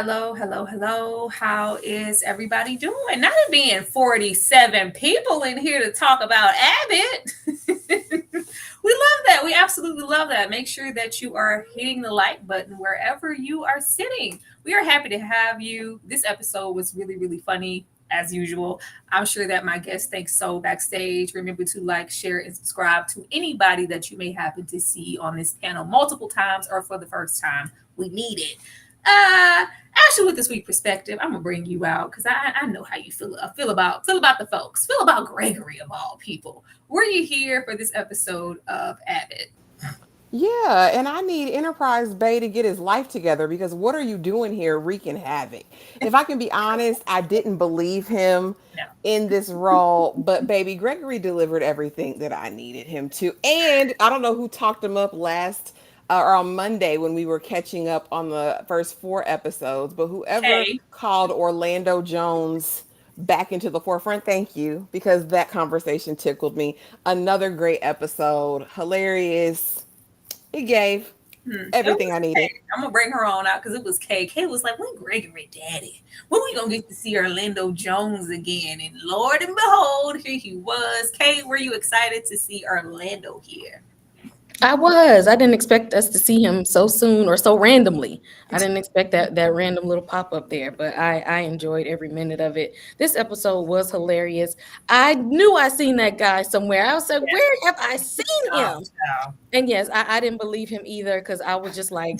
Hello, hello, hello. How is everybody doing? Not it being 47 people in here to talk about Abbott. We love that. We absolutely love that. Make sure that you are hitting the like button wherever you are sitting. We are happy to have you. This episode was really, really funny as usual. I'm sure that my guests think so backstage. Remember to like, share, and subscribe to anybody that you may happen to see on this panel multiple times or for the first time. We need it. Actually, with this week perspective, I'm gonna bring you out because I know how you feel. Feel about the folks. Feel about Gregory of all people. Were you here for this episode of Abbott? Yeah, and I need Enterprise Bay to get his life together because what are you doing here wreaking havoc? If I can be honest, I didn't believe him No. in this role, but baby, Gregory delivered everything that I needed him to. And I don't know who talked him up last or on Monday when we were catching up on the first four episodes, but whoever Okay. called Orlando Jones back into the forefront, thank you, because that conversation tickled me. Another great episode, hilarious. It gave It everything was I needed. Kay. I'm gonna bring her on out because it was Kay. Kay was like, "When Gregory Daddy? When we gonna get to see Orlando Jones again?" And Lord and behold, here he was. Kay, were you excited to see Orlando here? I was. I didn't expect us to see him so soon or so randomly. I didn't expect that random little pop up there, but I enjoyed every minute of it. This episode was hilarious. I knew I seen that guy somewhere. I was like, where have I seen Oh, him? child. And yes, I didn't believe him either because I was just like,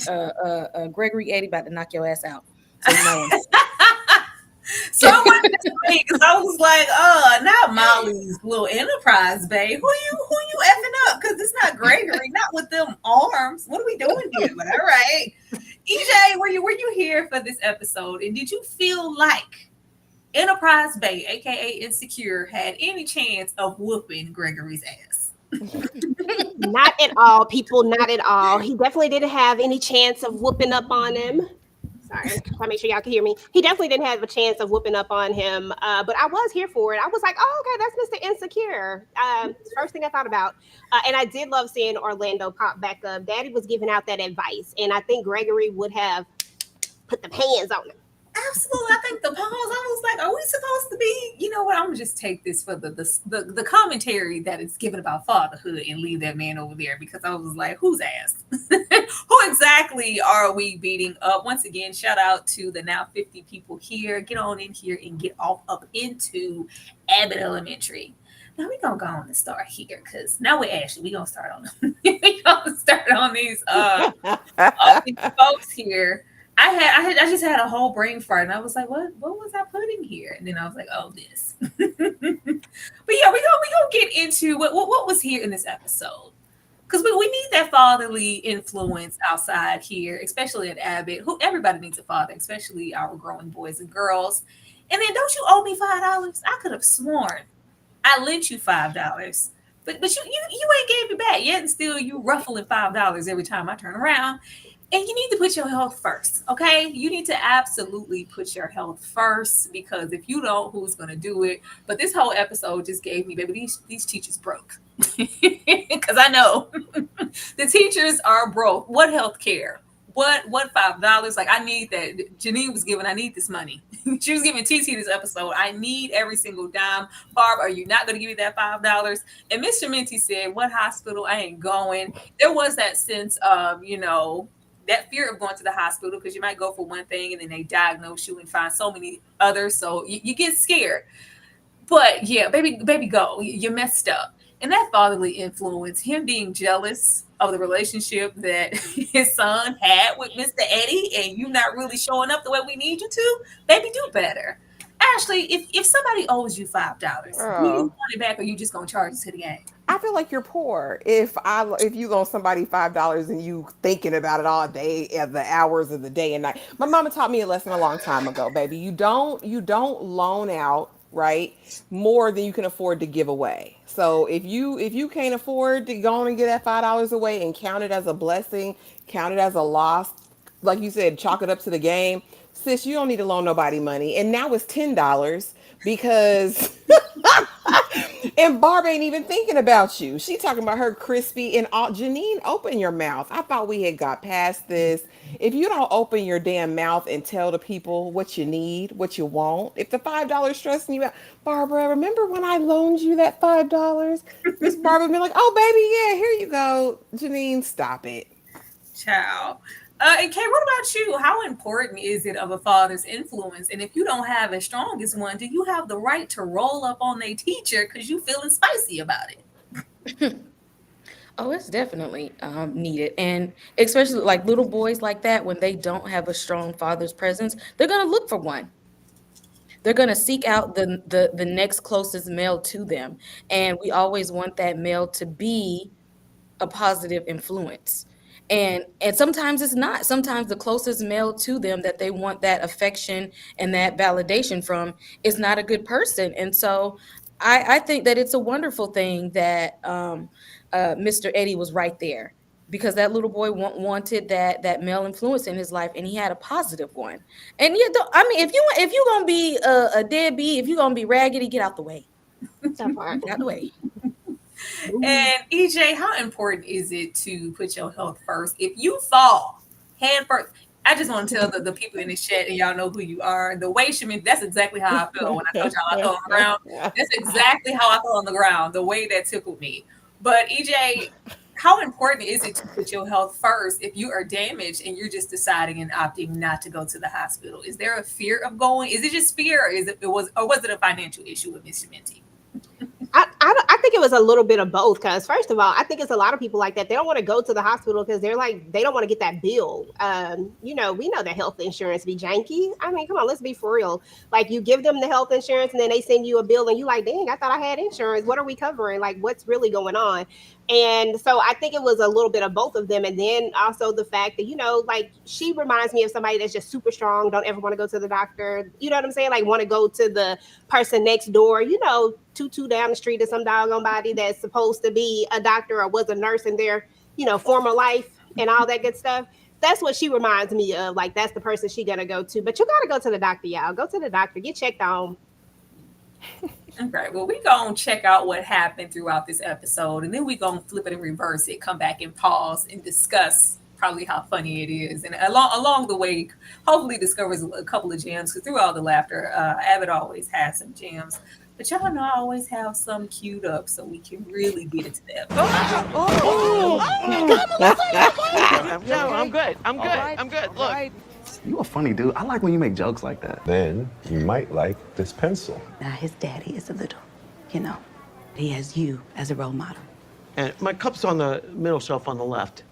Gregory Eddie about to knock your ass out. So you might want So I to. wanted to say because I was like, not Molly's little enterprise, babe. Who you effing up? Because it's not Gregory, not with them arms. What are we doing here? But all right. EJ, were you here for this episode? And did you feel like Enterprise Bay, aka Insecure, had any chance of whooping Gregory's ass? Not at all, people. Not at all. He definitely didn't have any chance of whooping up on him. Sorry, try to make sure y'all can hear me. He definitely didn't have a chance of whooping up on him. But I was here for it. I was like, oh, okay, that's Mr. Insecure. First thing I thought about. And I did love seeing Orlando pop back up. Daddy was giving out that advice. And I think Gregory would have put the hands on him. Absolutely. I think the pause, I was like, are we supposed to be, you know what? I'm gonna just take this for the commentary that is given about fatherhood and leave that man over there because I was like, whose ass? Who exactly are we beating up? Once again, shout out to the now 50 people here. Get on in here and get off up into Abbott Elementary. Now we're gonna go on and start here because now we're actually we gonna start on we gonna start on these folks here. I just had a whole brain fart, and I was like, what was I putting here? And then I was like, oh, this. But yeah, we gonna get into what was here in this episode because we need that fatherly influence outside here, especially at Abbott. Who everybody needs a father, especially our growing boys and girls. And then don't you owe me $5? I could have sworn I lent you $5. But you ain't gave it back yet, and still you ruffling $5 every time I turn around. And you need to put your health first, okay? You need to absolutely put your health first because if you don't, who's gonna do it? But this whole episode just gave me, baby, these teachers broke. Because I know the teachers are broke. What health care? What $5? Like I need that. Janine was giving. I need this money. She was giving TT this episode. I need every single dime. Barb, are you not going to give me that $5? And Mr. Minty said, "What hospital? I ain't going." There was that sense of that fear of going to the hospital because you might go for one thing and then they diagnose you and find so many others. So you get scared. But yeah, baby, go. You messed up. And that fatherly influence, him being jealous of the relationship that his son had with Mr. Eddie, and you not really showing up the way we need you to, baby, do better. Ashley, if somebody owes you $5, do you Oh, want it back or you just gonna charge it to the game? I feel like you're poor. If you loan somebody $5 and you thinking about it all day, at the hours of the day and night. My mama taught me a lesson a long time ago, baby. You don't loan out, right, more than you can afford to give away. So if you can't afford to go on and get that $5 away and count it as a blessing, count it as a loss, like you said, chalk it up to the game. Sis, you don't need to loan nobody money. And now it's $10 because And Barb ain't even thinking about you. She talking about her crispy and all. Janine, open your mouth. I thought we had got past this. If you don't open your damn mouth and tell the people what you need, what you want, if the $5 stressing you out, Barbara, remember when I loaned you that $5? Miss Barbara be like, oh baby, yeah, here you go. Janine, stop it. Ciao. And Kay, what about you? How important is it of a father's influence? And if you don't have a strongest one, do you have the right to roll up on a teacher because you feeling spicy about it? Oh, it's definitely needed. And especially like little boys like that, when they don't have a strong father's presence, they're going to look for one. They're going to seek out the next closest male to them. And we always want that male to be a positive influence. And sometimes it's not. Sometimes the closest male to them that they want that affection and that validation from is not a good person. And so I think that it's a wonderful thing that Mr. Eddie was right there, because that little boy wanted that male influence in his life, and he had a positive one. And I mean, if you gonna be a deadbeat, if you're gonna be raggedy, get out the way. That part. Get out the way. And EJ, how important is it to put your health first? If you fall head first, I just want to tell the people in the chat, and y'all know who you are. The way Shamin, that's exactly how I felt when I told y'all I fell on the ground. That's exactly how I fell on the ground, the way that tickled me. But EJ, how important is it to put your health first if you are damaged and you're just deciding and opting not to go to the hospital? Is there a fear of going? Is it just fear, or was it a financial issue with Miss Minty? I think it was a little bit of both, because first of all, I think it's a lot of people like that. They don't want to go to the hospital because they're like, they don't want to get that bill. We know that health insurance be janky. I mean, come on, let's be for real. Like, you give them the health insurance and then they send you a bill and you like, dang, I thought I had insurance. What are we covering? Like, what's really going on? And so I think it was a little bit of both of them. And then also the fact that, like, she reminds me of somebody that's just super strong, don't ever want to go to the doctor. You know what I'm saying? Like, want to go to the person next door, two down the street, or some doggone body that's supposed to be a doctor or was a nurse in their, former life and all that good stuff. That's what she reminds me of. Like, that's the person she gonna go to. But you gotta go to the doctor, y'all. Go to the doctor, get checked on. Okay, well, we're going to check out what happened throughout this episode, and then we're going to flip it and reverse it, come back and pause and discuss probably how funny it is. And along the way, hopefully discovers a couple of gems, because through all the laughter, Abbott always has some gems. But y'all know I always have some queued up so we can really get into that. No, I'm good. I'm good. Look. You a funny dude. I like when you make jokes like that. Then you might like this pencil. Now, his daddy is a little, he has you as a role model. And my cup's on the middle shelf on the left.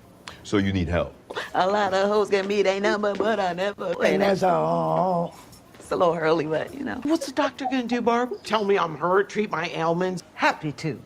So you need help. A lot of hoes get me, they number, but I never. And that's all. It's a little early, but, What's the doctor gonna do, Barb? Tell me I'm hurt, treat my ailments? Happy to.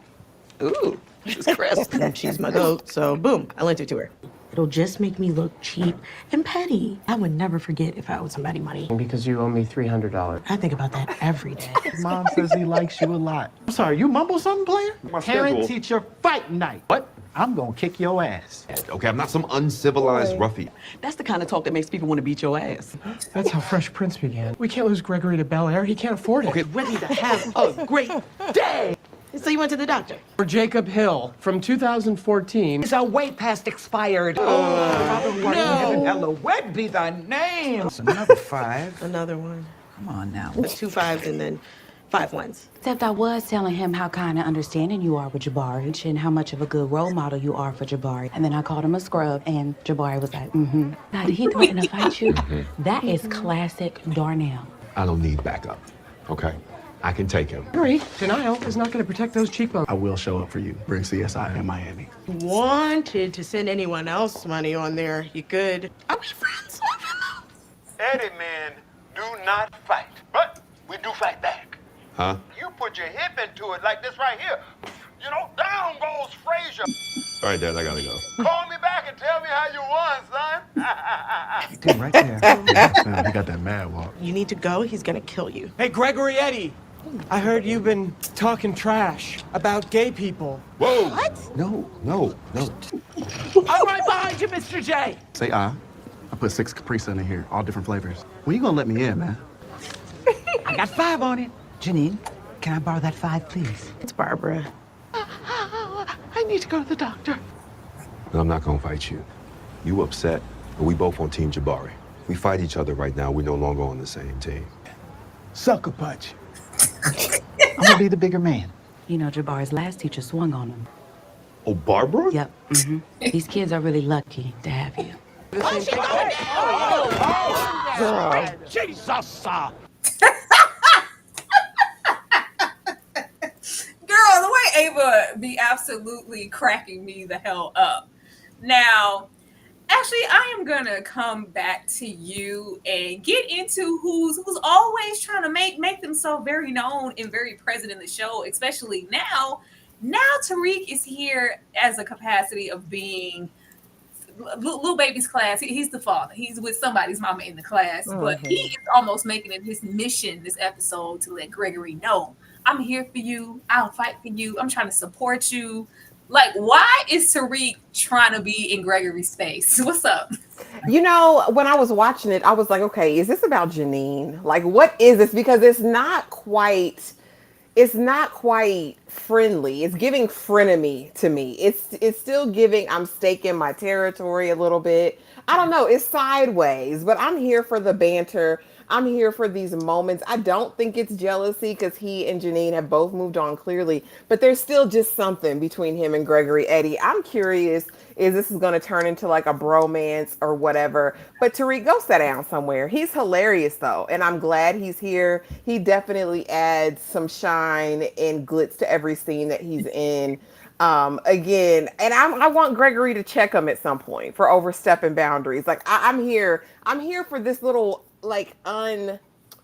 Ooh, she's crisp. And she's my goat, so boom, I lent it to her. It'll just make me look cheap and petty. I would never forget if I owed somebody money. Because you owe me $300. I think about that every day. Mom says he likes you a lot. I'm sorry, you mumble something, player? Parent-teacher fight night. What? I'm gonna kick your ass. Okay, I'm not some uncivilized ruffian. That's the kind of talk that makes people want to beat your ass. That's how Fresh Prince began. We can't lose Gregory to Bel Air. He can't afford it. Okay, Ready to have a great day. So you went to the doctor? For Jacob Hill from 2014. His weight pass expired. Hello, what be thy name? It's another 5. Another one. Come on now. 2 5s and then 5 1s. Except I was telling him how kind and understanding you are with Jabari and how much of a good role model you are for Jabari. And then I called him a scrub, and Jabari was like, Now, did he threaten to fight you? That is classic Darnell. I don't need backup, okay? I can take him. Hurry, denial is not going to protect those cheekbones. I will show up for you. Bring CSI in Miami. Wanted to send anyone else money on there, you could. Are we friends? Eddie men do not fight, but we do fight back. Huh? You put your hip into it like this right here. Down goes Frazier. All right, Dad, I gotta go. Call me back and tell me how you won, son. Dude, right there. He got that mad walk. You need to go, he's gonna kill you. Hey, Gregory Eddie. I heard you've been talking trash about gay people. Whoa! What? No. I'm right behind you, Mr. J. Say I put 6 Capri Sun in here, all different flavors. When you gonna let me in, man? I got 5 on it. Janine, Can I borrow that 5, please? It's Barbara. I need to go to the doctor. I'm not gonna fight you. You upset, but we both on Team Jabari. We fight each other right now. We're no longer on the same team. Sucker punch. I'm gonna be the bigger man. You know, Jabari's last teacher swung on him. Oh, Barbara? Yep. These kids are really lucky to have you. Girl. Jesus. Girl, the way Ava be absolutely cracking me the hell up. Now, actually, I am gonna come back to you and get into who's always trying to make themselves very known and very present in the show, especially now. Now Tariq is here as a capacity of being Lil Baby's class. He's the father. He's with somebody's mama in the class, but he is almost making it his mission this episode to let Gregory know, I'm here for you. I'll fight for you. I'm trying to support you. Like, why is Tariq trying to be in Gregory's space? What's up? You know, when I was watching it, I was like, okay, is this about Janine? Like, what is this? Because it's not quite friendly. It's giving frenemy to me. It's still giving, I'm staking my territory a little bit. I don't know. It's sideways, but I'm here for the banter. I'm here for these moments. I don't think it's jealousy because he and Janine have both moved on clearly, but there's still just something between him and Gregory Eddie. I'm curious if this is going to turn into like a bromance or whatever. But Tariq, go sit down somewhere. He's hilarious though, and I'm glad he's here. He definitely adds some shine and glitz to every scene that he's in. Again, and I want Gregory to check him at some point for overstepping boundaries. Like I'm here for this little like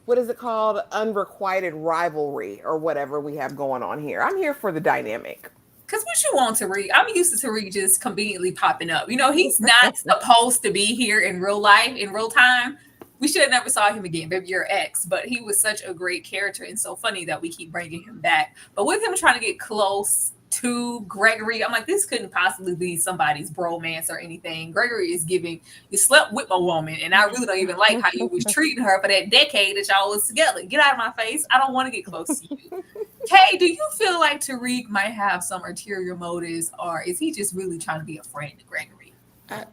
what is it called? Unrequited rivalry or whatever we have going on here. I'm here for the dynamic. Because what you want, Tariq? I'm used to Tariq just conveniently popping up. You know, he's not supposed to be here in real life, in real time. We should have never saw him again. Maybe your ex, but he was such a great character and so funny that we keep bringing him back. But with him trying to get close to Gregory, I'm like, this couldn't possibly be somebody's bromance or anything. Gregory is giving, you slept with my woman, and I really don't even like how you was treating her for that decade that y'all was together. Get out of my face. I don't want to get close to you. Kay, do you feel like Tariq might have some ulterior motives, or is he just really trying to be a friend to Gregory?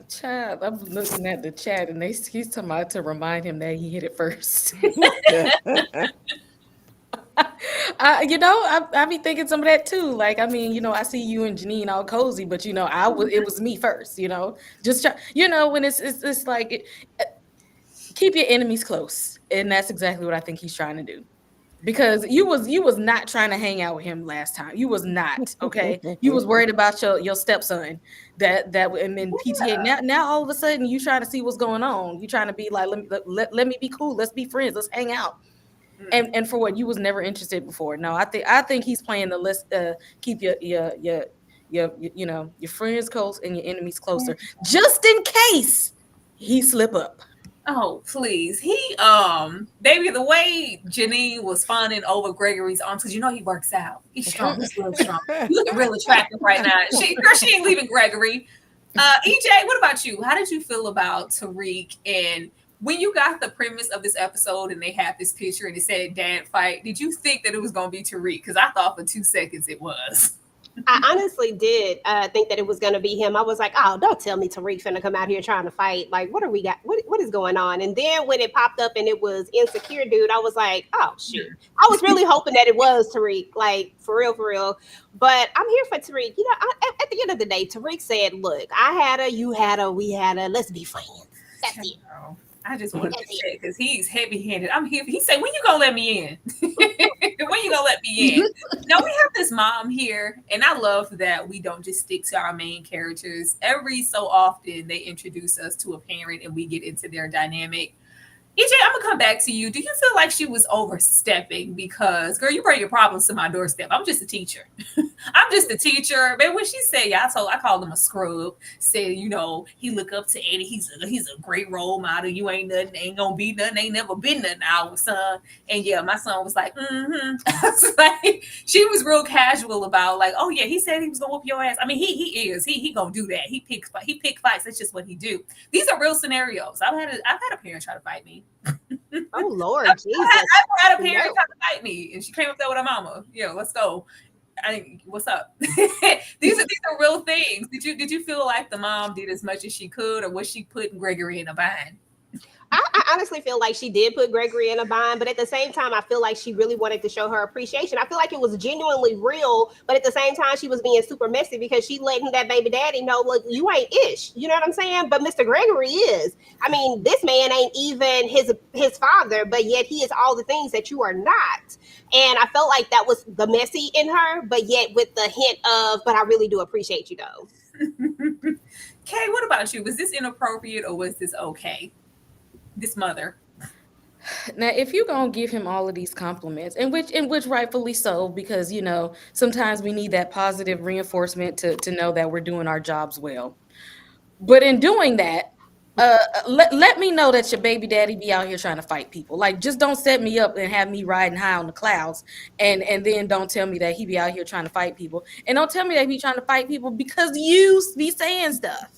Child, I'm looking at the chat, and he's talking about to remind him that he hit it first. I be thinking some of that too. Like, I mean, I see you and Janine all cozy, but it was me first. Just try, when it's like keep your enemies close, and that's exactly what I think he's trying to do. Because you was not trying to hang out with him last time. You was not, okay. You was worried about your stepson that and then PTA. Now all of a sudden you trying to see what's going on. You trying to be like, let me be cool. Let's be friends. Let's hang out. And for what you was never interested before. No, I think he's playing the list. Keep your friends close and your enemies closer, just in case he slip up. Oh, please. He, baby, the way Janine was fawning over Gregory's arms, because he works out. He's strong. He's real strong. You looking real attractive right now. She ain't leaving Gregory. EJ, what about you? How did you feel about Tariq? And when you got the premise of this episode and they had this picture and it said dad fight, did you think that it was going to be Tariq? Because I thought for 2 seconds it was. I honestly did think that it was going to be him. I was like, oh, don't tell me Tariq's going to come out here trying to fight. Like, what is going on? And then when it popped up and it was Insecure Dude, I was like, oh, shoot. I was really hoping that it was Tariq, like, for real. But I'm here for Tariq. At the end of the day, Tariq said, look, I had her, you had her, we had her. Let's be friends. That's it. I just wanted to say, because he's heavy-handed. I'm here. He said, when you gonna let me in? When you gonna let me in? Now, we have this mom here, and I love that we don't just stick to our main characters. Every so often, they introduce us to a parent, and we get into their dynamic. EJ, I'm gonna come back to you. Do you feel like she was overstepping? Because, girl, you bring your problems to my doorstep. I'm just a teacher. I'm just a teacher. Man, when she said, I called him a scrub. Said, he look up to Eddie. He's a great role model. You ain't nothing. Ain't gonna be nothing. Ain't never been nothing. Our son. And yeah, my son was like, I was like, she was real casual about like, oh yeah, he said he was gonna whoop your ass. I mean, he is. He gonna do that. He pick fights. That's just what he do. These are real scenarios. I've had a parent try to fight me. Oh Lord, Jesus! I had a parent trying to fight me, and she came up there with her mama. Let's go. What's up? these are real things. Did you feel like the mom did as much as she could, or was she putting Gregory in a bind? I honestly feel like she did put Gregory in a bind, but at the same time, I feel like she really wanted to show her appreciation. I feel like it was genuinely real, but at the same time, she was being super messy because she letting that baby daddy know, look, you ain't ish. You know what I'm saying? But Mr. Gregory is. I mean, this man ain't even his father, but yet he is all the things that you are not. And I felt like that was the messy in her, but yet with the hint of, but I really do appreciate you though. Kay, what about you? Was this inappropriate or was this okay? This mother. Now, if you're gonna give him all of these compliments, and which rightfully so, because sometimes we need that positive reinforcement to know that we're doing our jobs well. But in doing that, let me know that your baby daddy be out here trying to fight people. Like, just don't set me up and have me riding high on the clouds, and then don't tell me that he be out here trying to fight people, and don't tell me that he be trying to fight people because you be saying stuff.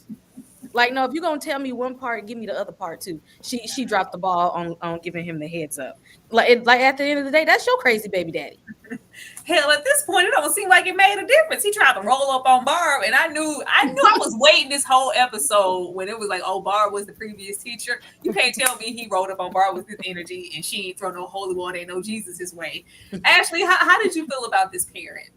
Like, no, if you're gonna tell me one part, give me the other part too. She dropped the ball on giving him the heads up. Like at the end of the day, that's your crazy baby daddy. Hell, at this point, it don't seem like it made a difference. He tried to roll up on Barb, and I knew I was waiting this whole episode when it was like, oh, Barb was the previous teacher. You can't tell me he rolled up on Barb with his energy, and she ain't throw no holy water and no Jesus his way. Ashley, how did you feel about this parent?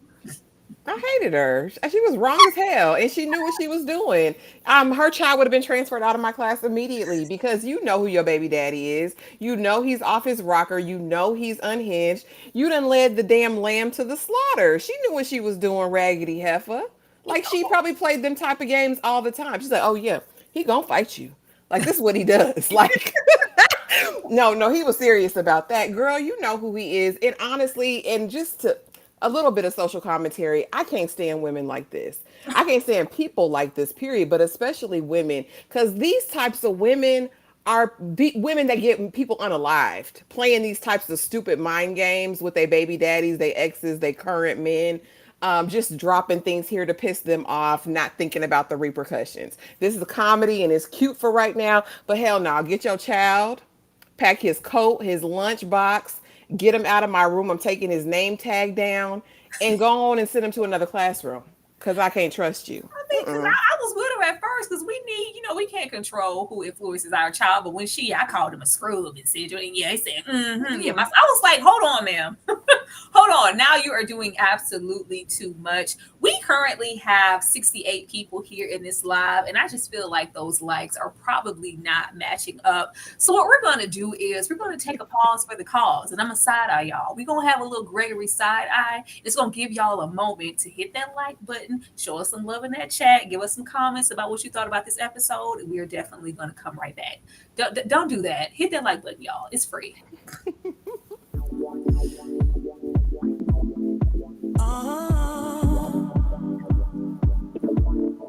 I hated her. She was wrong as hell, and she knew what she was doing. Her child would have been transferred out of my class immediately because you know who your baby daddy is. You know he's off his rocker. You know he's unhinged. You done led the damn lamb to the slaughter. She knew what she was doing, raggedy heifer. Like, she probably played them type of games all the time. She's like, oh yeah, he gonna fight you. Like, this is what he does. Like, no, he was serious about that. Girl, you know who he is. And honestly, and just to a little bit of social commentary, I can't stand women like this. I can't stand people like this, period, but especially women, because these types of women are women that get people unalived, playing these types of stupid mind games with their baby daddies, their exes, their current men, just dropping things here to piss them off, not thinking about the repercussions. This is a comedy and it's cute for right now, but hell no, get your child, pack his coat, his lunch box, get him out of my room. I'm taking his name tag down and go on and send him to another classroom because I can't trust you. I think I was with her at first because we need, we can't control who influences our child. But when I called him a scrub and said, he said, yeah. I was like, hold on, ma'am. Hold on. Now you are doing absolutely too much. We currently have 68 people here in this live, and I just feel like those likes are probably not matching up. So what we're going to do is we're going to take a pause for the cause, and I'm going to side eye y'all. We're going to have a little Gregory side eye. It's going to give y'all a moment to hit that like button, show us some love in that chat, give us some comments about what you thought about this episode, and we are definitely going to come right back. Don't do that. Hit that like button, y'all. It's free.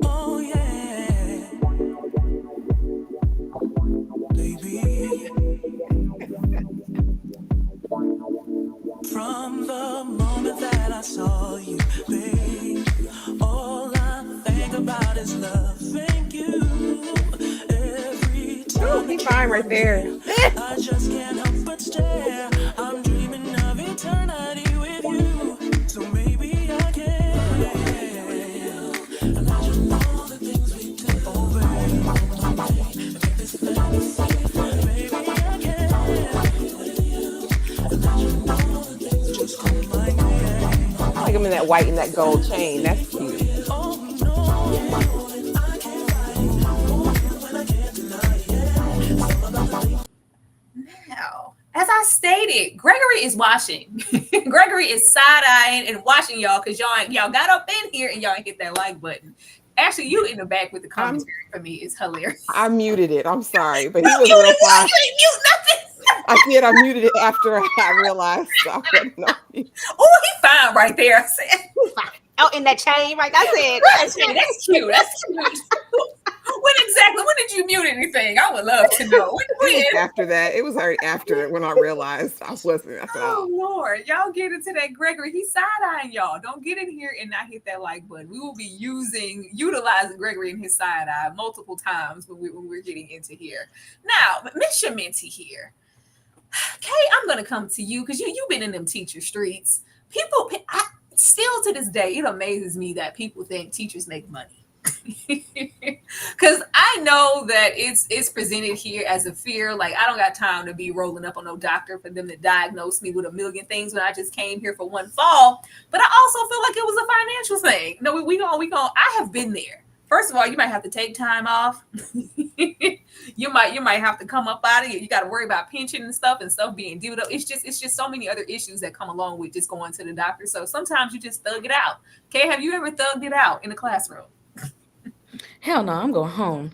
Oh yeah, baby. From the moment that I saw you, babe, all I think about is love. Thank you. Every time he's fine right there. I just can't help but stare. I'm dreaming of eternity with you. So maybe I can. Imagine all the things we did. Oh, baby, take this fantasy. Maybe I can. Imagine all the things just call my name. I like him in that white and that gold chain. That's cute. Oh, no, I can't fight. When I can't deny it. Now, as I stated, Gregory is watching. Gregory is side-eyeing and watching y'all because y'all got up in here and y'all ain't hit that like button. Actually, you in the back with the commentary for me is hilarious. I muted it. I'm sorry, but he was real fine. Mute nothing. I did. I muted it after I realized I wasn't on mute. Oh, he fine right there. I said, oh, in that chain, right? I said, that's cute. That's cute. When did you mute anything? I would love to know. After that, it was already after it when I realized I wasn't. I said, oh Lord, y'all get into that Gregory. He's side-eyeing y'all. Don't get in here and not hit that like button. We will be utilizing Gregory in his side-eye multiple times when we're getting into here. Now, Miss Minty here. Kay, I'm gonna come to you because you've been in them teacher streets. Still to this day, it amazes me that people think teachers make money. Because I know that it's presented here as a fear. Like, I don't got time to be rolling up on no doctor for them to diagnose me with a million things when I just came here for one fall. But I also feel like it was a financial thing. No, we gonna. I have been there. First of all, you might have to take time off. you might have to come up out of it. You got to worry about pension and stuff being due up. It's just so many other issues that come along with just going to the doctor. So sometimes you just thug it out. Okay, have you ever thugged it out in the classroom? Hell no, I'm going home.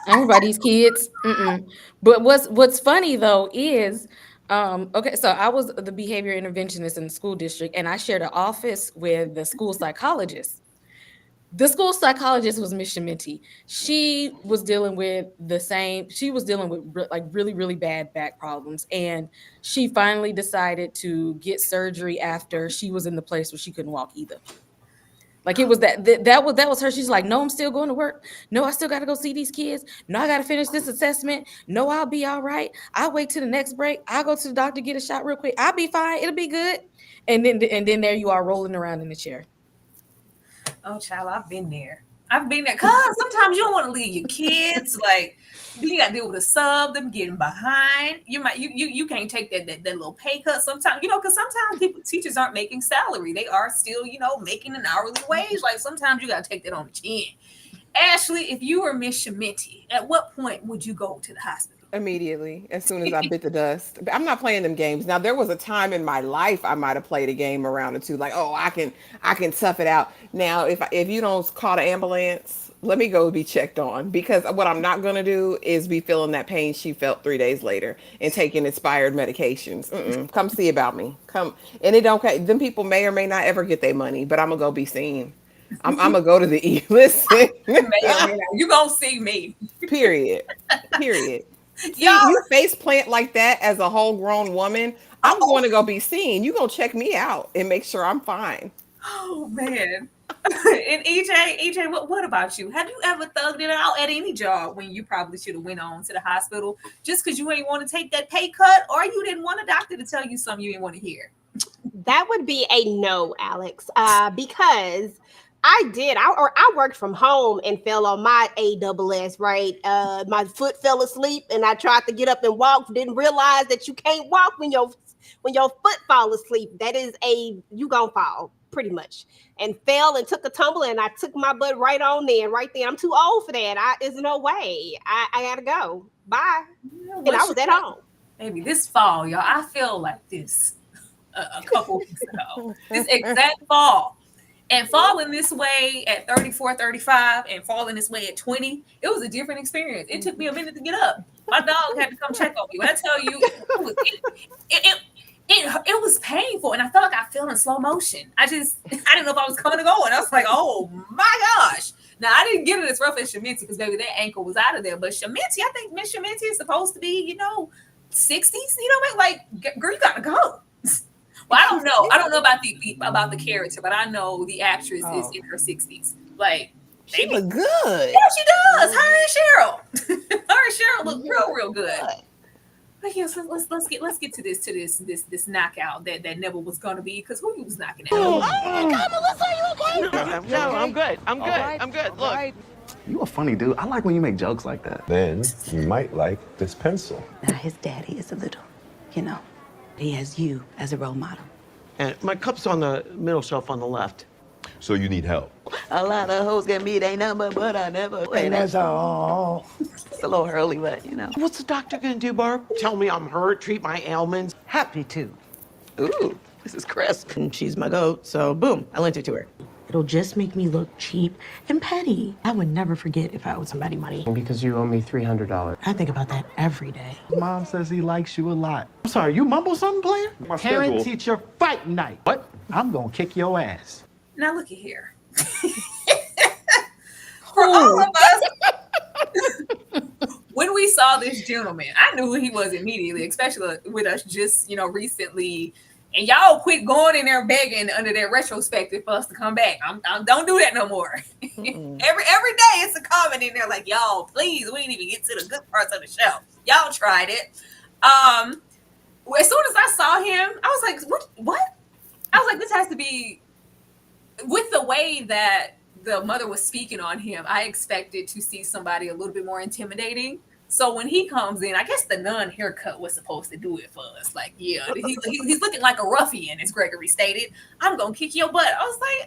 Everybody's kids. But what's funny though is, okay, so I was the behavior interventionist in the school district, and I shared an office with the school psychologist. The school psychologist was Miss Sheminti. She was dealing with like really, really bad back problems. And she finally decided to get surgery after she was in the place where she couldn't walk either. Like it was that was her. She's like, no, I'm still going to work. No, I still got to go see these kids. No, I got to finish this assessment. No, I'll be all right. I'll wait till the next break. I'll go to the doctor, get a shot real quick. I'll be fine. It'll be good. And then there you are rolling around in the chair. Oh, child, I've been there. Cause sometimes you don't want to leave your kids. Like, then you got to deal with a sub, them getting behind. You can't take that little pay cut sometimes, because sometimes teachers aren't making salary. They are still, making an hourly wage. Like, sometimes you got to take that on the chin. Ashley, if you were Miss Sheminti, at what point would you go to the hospital? Immediately, as soon as I bit the dust. I'm not playing them games. Now, there was a time in my life I might have played a game around or two, like, oh, I can tough it out. Now, if you don't call the ambulance, let me go be checked on, because what I'm not going to do is be feeling that pain she felt 3 days later and taking expired medications. Come see about me. Come. And it don't, them people may or may not ever get their money, but I'm going to go be seen. I'm going to go to the listen. You going to see me. Period. See, you face plant like that as a whole grown woman, I'm going to go be seen. You go check me out and make sure I'm fine. Oh man. And EJ, what about you? Have you ever thugged it out at any job when you probably should have went on to the hospital just because you ain't want to take that pay cut, or you didn't want a doctor to tell you something you didn't want to hear? That would be a no, Alex, because I worked from home and fell on my AWS, right? My foot fell asleep and I tried to get up and walk, didn't realize that you can't walk when your foot fall asleep. That is you gonna fall pretty much. And fell and took a tumble, and I took my butt right on there. Right there. I'm too old for that. There's no way. I gotta go. Bye. And I was at home. Maybe this fall, y'all, I feel like this a couple weeks ago. This exact fall. And falling this way at 34, 35 and falling this way at 20, it was a different experience. It took me a minute to get up. My dog had to come check on me. When I tell you, it was painful. And I felt like I fell in slow motion. I didn't know if I was coming or going. I was like, oh my gosh. Now, I didn't get it as rough as Sheminti because maybe that ankle was out of there. But Sheminti, I think Miss Sheminti is supposed to be, 60s. Like, girl, you got to go. Well, I don't know about the character, but I know the actress is in her 60s. Like, she look good. Yeah, she does. Her and Sheryl look real good. But yes, let's get to this knockout that never was gonna be, because who was knocking out? No, I'm good. I'm good. Look. Right. You a funny dude. I like when you make jokes like that. Then you might like this pencil. Now, his daddy is a little, he has you as a role model. And my cup's on the middle shelf on the left. So you need help. A lot of hoes get me, they number, but I never. And that's all. It's a little early, but What's the doctor gonna do, Barb? Tell me I'm hurt, treat my ailments? Happy to. Ooh, this is crisp. And she's my goat, so boom, I lent it to her. It'll just make me look cheap and petty. I would never forget if I owed somebody money. Because you owe me $300. I think about that every day. Mom says he likes you a lot. I'm sorry, you mumble something, player? Parent-teacher fight night. What? I'm gonna kick your ass. Now look at here. For all of us, when we saw this gentleman, I knew who he was immediately, especially with us just, recently. And y'all quit going in there begging under that retrospective for us to come back. Don't do that no more. Every day it's a comment in there like, y'all, please, we didn't even get to the good parts of the show. Y'all tried it. As soon as I saw him, I was like, what? I was like, this has to be, with the way that the mother was speaking on him, I expected to see somebody a little bit more intimidating. So when he comes in, I guess the nun haircut was supposed to do it for us. Like, yeah, he's looking like a ruffian, as Gregory stated. I'm going to kick your butt. I was like,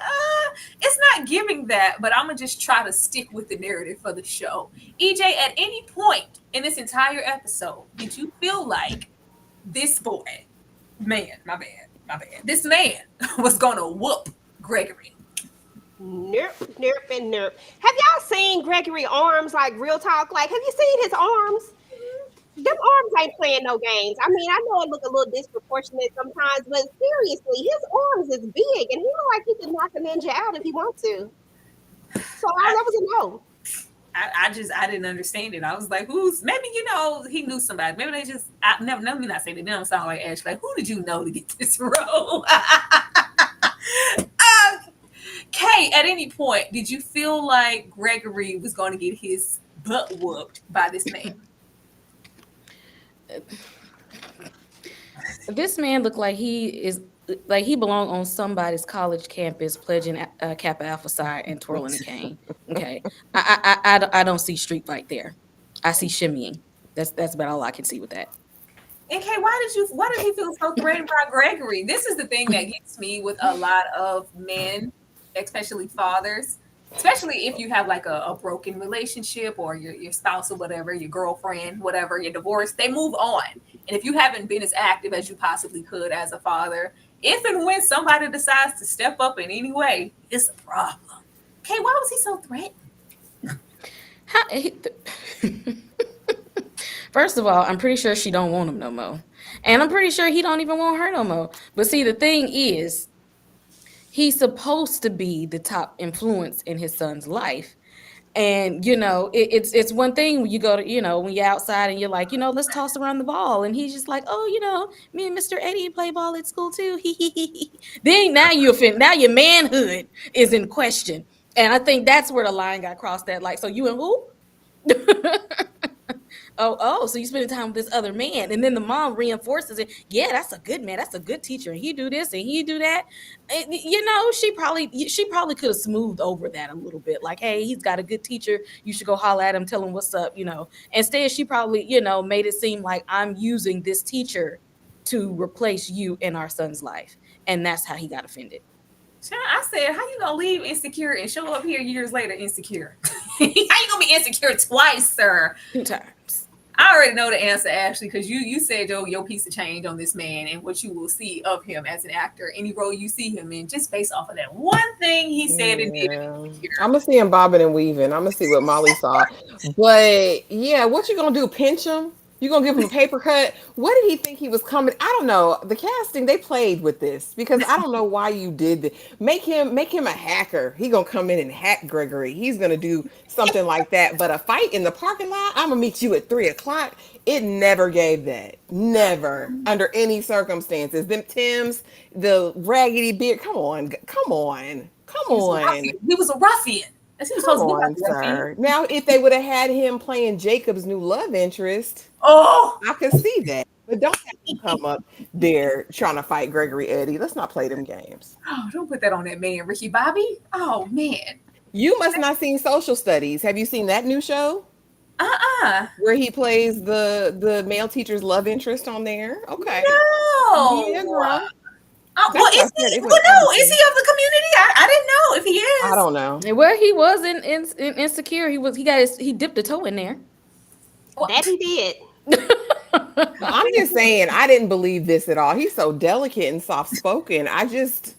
it's not giving that, but I'm going to just try to stick with the narrative for the show. EJ, at any point in this entire episode, did you feel like this boy, this man was going to whoop Gregory? Nerp, nerp, and nerp. Have y'all seen Gregory arms? Like, real talk. Like, have you seen his arms? Them arms ain't playing no games. I mean, I know it look a little disproportionate sometimes, but seriously, his arms is big, and he look like he can knock a ninja out if he wants to. So that was a no. I didn't understand it. I was like, maybe, he knew somebody. Maybe they just, let me not say that. They don't sound like Ash. Like, who did you know to get this role? Kay, at any point, did you feel like Gregory was going to get his butt whooped by this man? This man looked like he belonged on somebody's college campus pledging Kappa Alpha Psi and twirling a cane. Okay, I don't see street fight there. I see shimmying. That's about all I can see with that. And Kay, why did he feel so threatened by Gregory? This is the thing that gets me with a lot of men, especially fathers, especially if you have like a broken relationship or your spouse or whatever, your girlfriend, whatever, you're divorced, they move on. And if you haven't been as active as you possibly could as a father, if and when somebody decides to step up in any way, it's a problem. Kay, why was he so threatened? First of all, I'm pretty sure she don't want him no more. And I'm pretty sure he don't even want her no more. But see, the thing is, he's supposed to be the top influence in his son's life. And, it's one thing when you go to, when you're outside and you're like, let's toss around the ball. And he's just like, oh, me and Mr. Eddie play ball at school too. Then now your manhood is in question. And I think that's where the line got crossed at. Like, so you and who? So you spending time with this other man, and then the mom reinforces it. Yeah, that's a good man. That's a good teacher. And he do this and he do that. And, she probably could have smoothed over that a little bit. Like, hey, he's got a good teacher. You should go holler at him, tell him what's up. Instead, she probably made it seem like I'm using this teacher to replace you in our son's life, and that's how he got offended. I said, how you gonna leave insecure and show up here years later insecure? How you gonna be insecure twice, sir? 2 times. I already know the answer, Ashley, because you said your piece of change on this man and what you will see of him as an actor, any role you see him in, just based off of that one thing he said and did. I'm gonna see him bobbing and weaving. I'm gonna see what Molly saw. But yeah, what you gonna do? Pinch him? You gonna give him a paper cut? What did he think he was coming? I don't know. The casting, they played with this because I don't know why you did this. Make him a hacker. He gonna come in and hack Gregory. He's gonna do something like that. But a fight in the parking lot, I'm gonna meet you at 3:00. It never gave that. Never, under any circumstances. Them Timbs, the raggedy beard. Come on. He was a ruffian. Come on, sir. Now, if they would have had him playing Jacob's new love interest, I could see that. But don't have him come up there trying to fight Gregory Eddie. Let's not play them games. Oh, don't put that on that man, Ricky Bobby. Oh, man. You must not seen Social Studies. Have you seen that new show? Where he plays the male teacher's love interest on there? Okay. No. Yeah, girl. Is he of the community? I didn't know if he is. I don't know. Well, he was in Insecure. He dipped a toe in there. That he did. I'm just saying, I didn't believe this at all. He's so delicate and soft spoken. Let's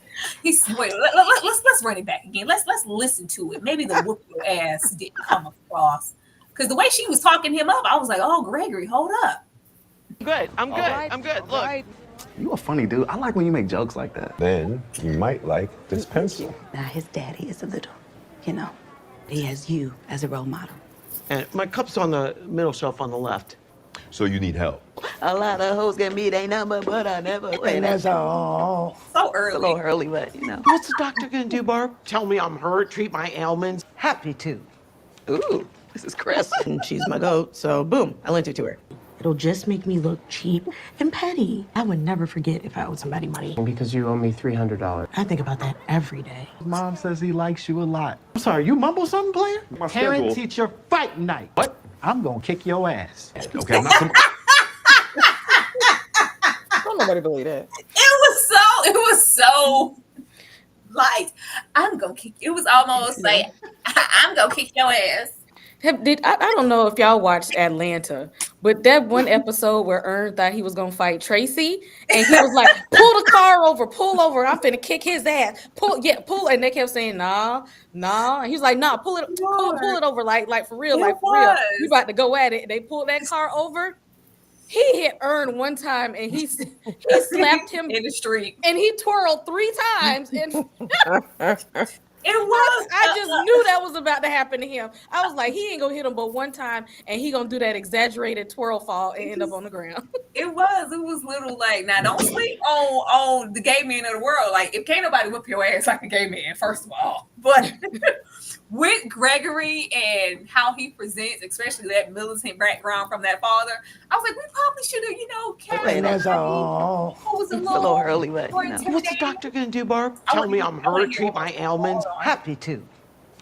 run it back again. Let's listen to it. Maybe the whoop your ass didn't come across, because the way she was talking him up, I was like, oh, Gregory, hold up. I'm good. Look. You a funny dude. I like when you make jokes like that. Then you might like this pencil. Now, his daddy is a little, he has you as a role model. And my cup's on the middle shelf on the left. So you need help. A lot of hoes get me they number, but I never play that. So early. It's a little early, but What's the doctor gonna do, Barb? Tell me I'm hurt, treat my ailments. Happy to. Ooh, this is Chris. And she's my goat, so boom, I lent it to her. It'll just make me look cheap and petty. I would never forget if I owed somebody money. Because you owe me $300. I think about that every day. Mom says he likes you a lot. I'm sorry, you mumble something, player? Parent-teacher fight night. What? I'm gonna kick your ass. Okay, I'm not some... Don't nobody believe that. It was so like, I'm gonna kick you. It was almost like, I'm gonna kick your ass. I don't know if y'all watched Atlanta, but that one episode where Ern thought he was gonna fight Tracy, and he was like, "Pull the car over, pull over. I'm finna kick his ass. Pull, and they kept saying, "Nah." And he was like, "Nah, pull it over, like for real, like for real. You about to go at it." They pulled that car over. He hit Ern one time, and he slapped him in the street, and he twirled 3 times. And it was. I just knew that was about to happen to him. I was like, he ain't gonna hit him but one time, and he gonna do that exaggerated twirl fall and end up on the ground. It was little like, now don't sleep on the gay men of the world. Like, if can't nobody whip your ass like a gay man, first of all. But with Gregory and how he presents, especially that militant background from that father, I was like, we probably should have, That's all. It's a little early, but what's the doctor gonna do, Barb? Tell me I'm her to treat my ailments? Happy to.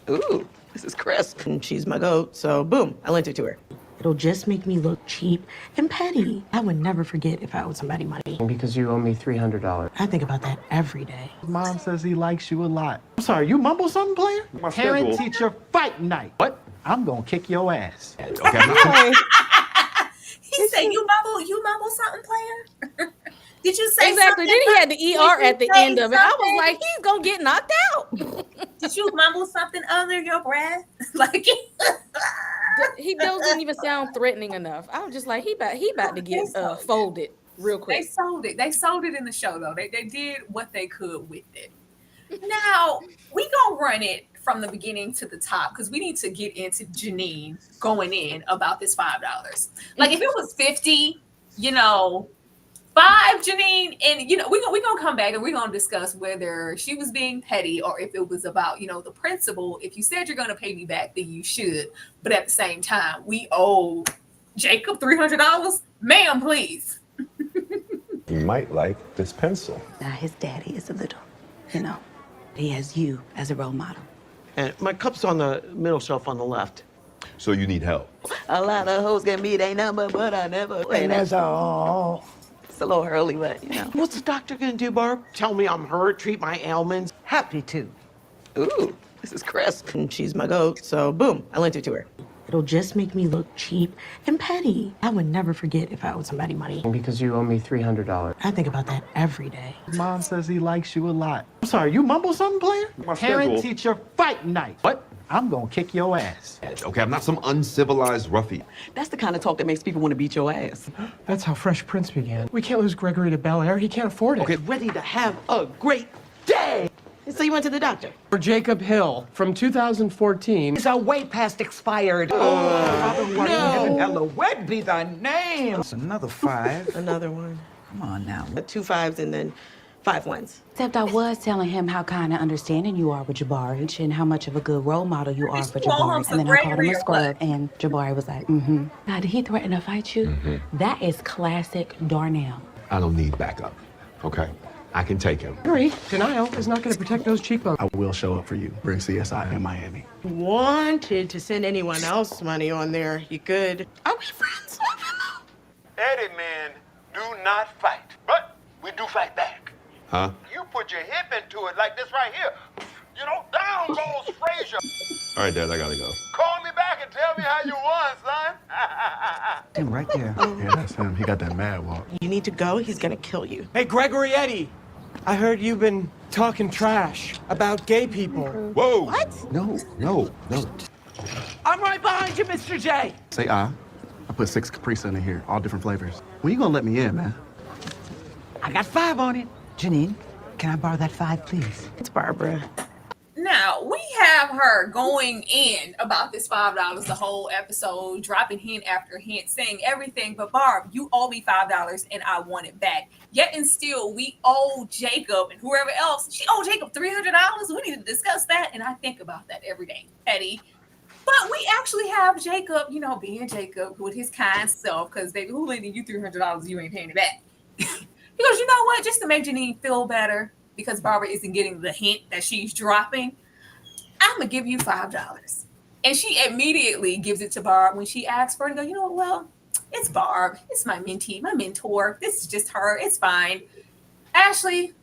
Ooh, this is crisp. And she's my goat, so boom, I lent it to her. It'll just make me look cheap and petty. I would never forget if I owed somebody money. Because you owe me $300. I think about that every day. Mom says he likes you a lot. I'm sorry, you mumble something, player? Parent-teacher fight night. What? I'm gonna kick your ass. Okay, I'm not... He said, you mumble something, player? Did you say exactly? Something? Then he had the ER at the end of it. I was like, he's gonna get knocked out. Did you mumble something under your breath? Like, he doesn't even sound threatening enough. I was just like, he about to get folded real quick. They sold it in the show though. They did what they could with it. Now we gonna run it from the beginning to the top because we need to get into Janine going in about this $5. Like, if it was 50, $5, Janine, and we're gonna come back and we're gonna discuss whether she was being petty or if it was about the principle. If you said you're gonna pay me back, then you should. But at the same time, we owe Jacob $300, ma'am, please. You might like this pencil. Now his daddy is a little, he has you as a role model. And my cup's on the middle shelf on the left. So you need help. A lot of hoes get me they number, but I never. That's all. It's a little early, but What's the doctor gonna do, Barb? Tell me I'm her, treat my ailments? Happy to. Ooh, this is crisp. And she's my goat, so boom, I lent it to her. It'll just make me look cheap and petty. I would never forget if I owed somebody money. Because you owe me $300. I think about that every day. Mom says he likes you a lot. I'm sorry, you mumble something, player? Parent-teacher fight night. What? I'm gonna kick your ass. Okay, I'm not some uncivilized ruffian. That's the kind of talk that makes people want to beat your ass. That's how Fresh Prince began. We can't lose Gregory to Bel Air. He can't afford it. Okay, ready to have a great day. So you went to the doctor? For Jacob Hill from 2014. It's way past expired. No. Ella, what be thy name? That's another 5. Another one. Come on now. 2 5s and then 5 1s. Except I was telling him how kind of understanding you are with Jabari and how much of a good role model you are for Jabari. And then I called him a scrub, and Jabari was like, Now, did he threaten to fight you? That is classic Darnell. I don't need backup, okay? I can take him. Hurry, denial is not going to protect those cheekbones. I will show up for you. Bring CSI in Miami. Wanted to send anyone else money on there, you could. Are we friends? Eddie men do not fight, but we do fight back. Huh? You put your hip into it like this right here. Down goes Frazier. All right, Dad, I gotta go. Call me back and tell me how you won, son. Him right there. Yeah, that's him. He got that mad walk. You need to go, he's gonna kill you. Hey, Gregory Eddie, I heard you've been talking trash about gay people. Whoa! What? No. I'm right behind you, Mr. J. Say I put 6 Capri Sun in here, all different flavors. When you gonna let me in, man? I got 5 on it. Janine, can I borrow that 5, please? It's Barbara. Now we have her going in about this $5 the whole episode, dropping hint after hint, saying everything. But Barb, you owe me $5 and I want it back. Yet and still, we owe Jacob and whoever else. She owed Jacob $300. We need to discuss that, and I think about that every day. Petty, But we actually have Jacob, being Jacob with his kind self, because baby, who lending you $300, you ain't paying it back. He goes, you know what? Just to make Janine feel better, because Barbara isn't getting the hint that she's dropping, I'm gonna give you $5. And she immediately gives it to Barb when she asks for it. And go, well, it's Barb. It's my mentee, my mentor. This is just her. It's fine. Ashley,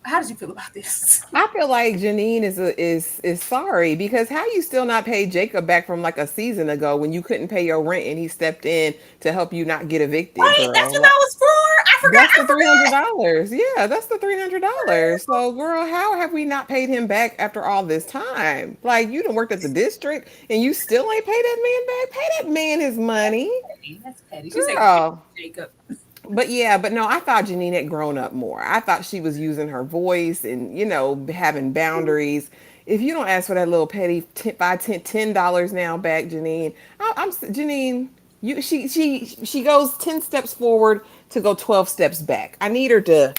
how did you feel about this? I feel like Janine is sorry, because how you still not paid Jacob back from like a season ago when you couldn't pay your rent and he stepped in to help you not get evicted? Right, girl. that's what that was for. I forgot. That's the $300. Yeah, that's the $300. So, girl, how have we not paid him back after all this time? Like, you done worked at the district and you still ain't paid that man back. Pay that man his money. That's petty. Girl. Jacob. But no, I thought Janine had grown up more. I thought she was using her voice and, having boundaries. If you don't ask for that little petty $10 now back, Janine, I'm Janine. She goes 10 steps forward to go 12 steps back. I need her to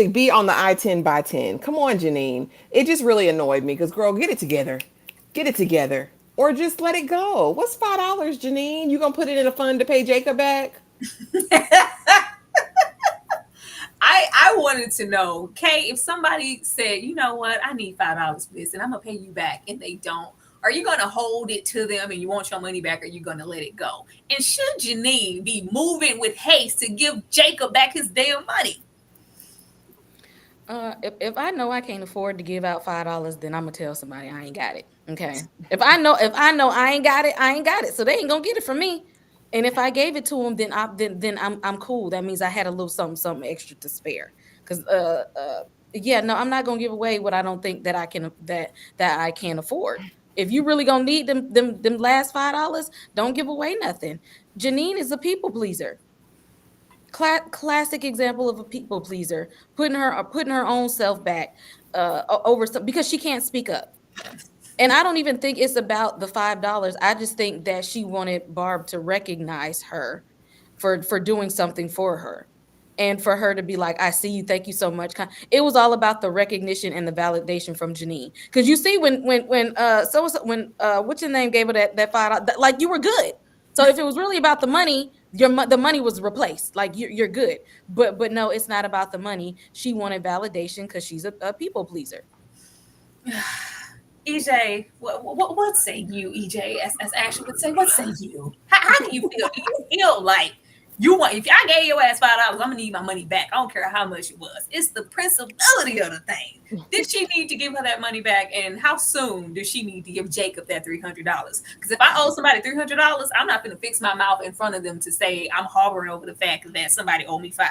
be on the I-10 by 10. Come on, Janine. It just really annoyed me because, girl, get it together. Get it together. Or just let it go. What's $5, Janine? You gonna put it in a fund to pay Jacob back? I wanted to know, Kay, if somebody said, you know what, I need $5 for this and I'm gonna pay you back, and they don't, are you gonna hold it to them and you want your money back, or are you gonna let it go? And should Janine be moving with haste to give Jacob back his damn money? If I know I can't afford to give out $5, then I'm gonna tell somebody I ain't got it. Okay. If I know I ain't got it, I ain't got it. So they ain't gonna get it from me. And if I gave it to them, then I'm cool. That means I had a little something extra to spare. Because I'm not gonna give away what I don't think that I can afford. If you really gonna need them last $5, don't give away nothing. Janine is a people pleaser. Classic example of a people pleaser, putting her own self back over some, because she can't speak up. And I don't even think it's about the $5. I just think that she wanted Barb to recognize her for doing something for her, and for her to be like, I see you, thank you so much. It was all about the recognition and the validation from Janine. Because you see, when what's your name gave her that $5, like, you were good. So if it was really about the money, the money was replaced. Like, you're good. But no, it's not about the money. She wanted validation because she's a people pleaser. EJ, what say you, EJ? As Ashley would say, what say you? How do you feel? Do you feel like you want? If I gave your ass $5, I'm gonna need my money back. I don't care how much it was. It's the principality of the thing. Did she need to give her that money back? And how soon does she need to give Jacob that $300? Because if I owe somebody $300, I'm not gonna fix my mouth in front of them to say I'm harboring over the fact that somebody owed me $5.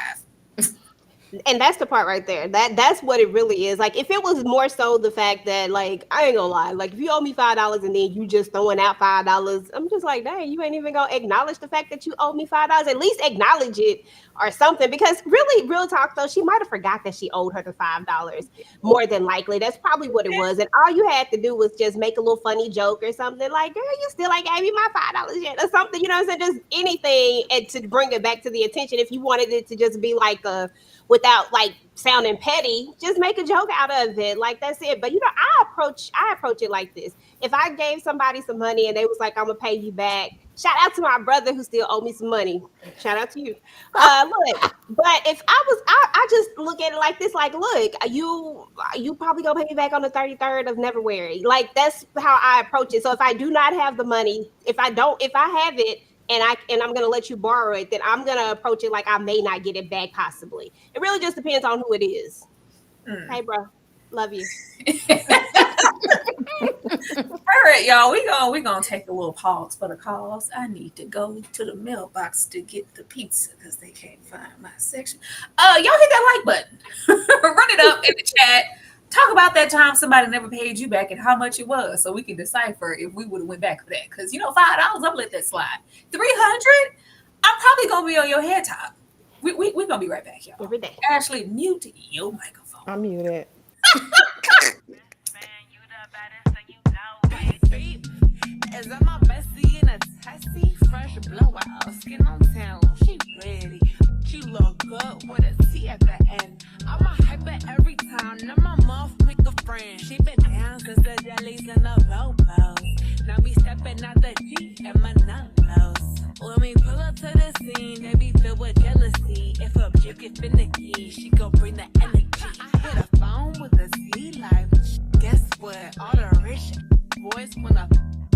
And that's the part right there. That's what it really is. Like, if it was more so the fact that, like, I ain't gonna lie, like, if you owe me $5 and then you just throwing out $5, I'm just like, dang, you ain't even gonna acknowledge the fact that you owe me $5. At least acknowledge it or something. Because really, real talk though, she might have forgot that she owed her the $5. More than likely, that's probably what it was. And all you had to do was just make a little funny joke or something, like, girl, you still ain't gave me my $5 yet, or something. You know what I'm saying? Just anything, and to bring it back to the attention. If you wanted it to just be like without like sounding petty, just make a joke out of it. Like, that's it. But I approach it like this. If I gave somebody some money and they was like, I'm gonna pay you back, shout out to my brother who still owe me some money. Shout out to you. Look, but if I just look at it like this, like, look, you probably gonna pay me back on the 33rd of February. Like, that's how I approach it. So if I do not have the money, if I have it, and I'm gonna let you borrow it, then I'm gonna approach it like I may not get it back possibly. It really just depends on who it is. Hey, bro, love you. All right, y'all, we gonna take a little pause for the cause. I need to go to the mailbox to get the pizza because they can't find my section. Y'all hit that like button. Run it up in the chat. Talk about that time somebody never paid you back and how much it was, so we can decipher if we would have went back for that. Because $5, I'm let that slide. $300, I'm probably gonna be on your head top. We gonna be right back, y'all. Every day. Ashley, mute your microphone. I'm muted. Is that my bestie in a tessie? Fresh blowout, skin on town. She ready. She look good with a T at the end. I'm a hyper every time. Now my mouth make a friend. She been down since the jellies and the bobos. Now me stepping out the G and my numbers. When we pull up to the scene, they be filled with jealousy. If a chick is finicky, she gon' bring the energy. I hit a phone with a Z life. Guess what? All the rich boys wanna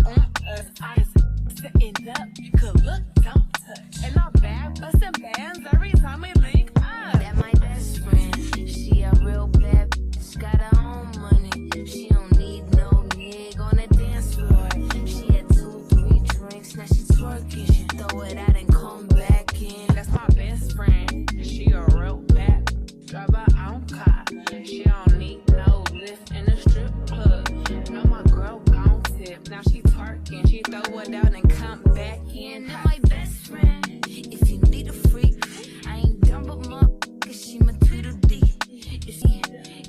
on us. I just sitting up, you could look, don't touch. And I'm bad, bustin' bands every time we link up. That my best friend, she a real bad bitch, got her own money. She don't need no nigga on the dance floor. She had 2-3 drinks, now she twerking. She throw it out and come back in. That's my best friend, she a real bad drive her own car. She don't need no lift in the strip club. No, my girl gon' tip. Now she twerking, she throw it out and come back in. That my best friend, if you need a freak, I ain't dumb but motherfucker, she my Tweedledee.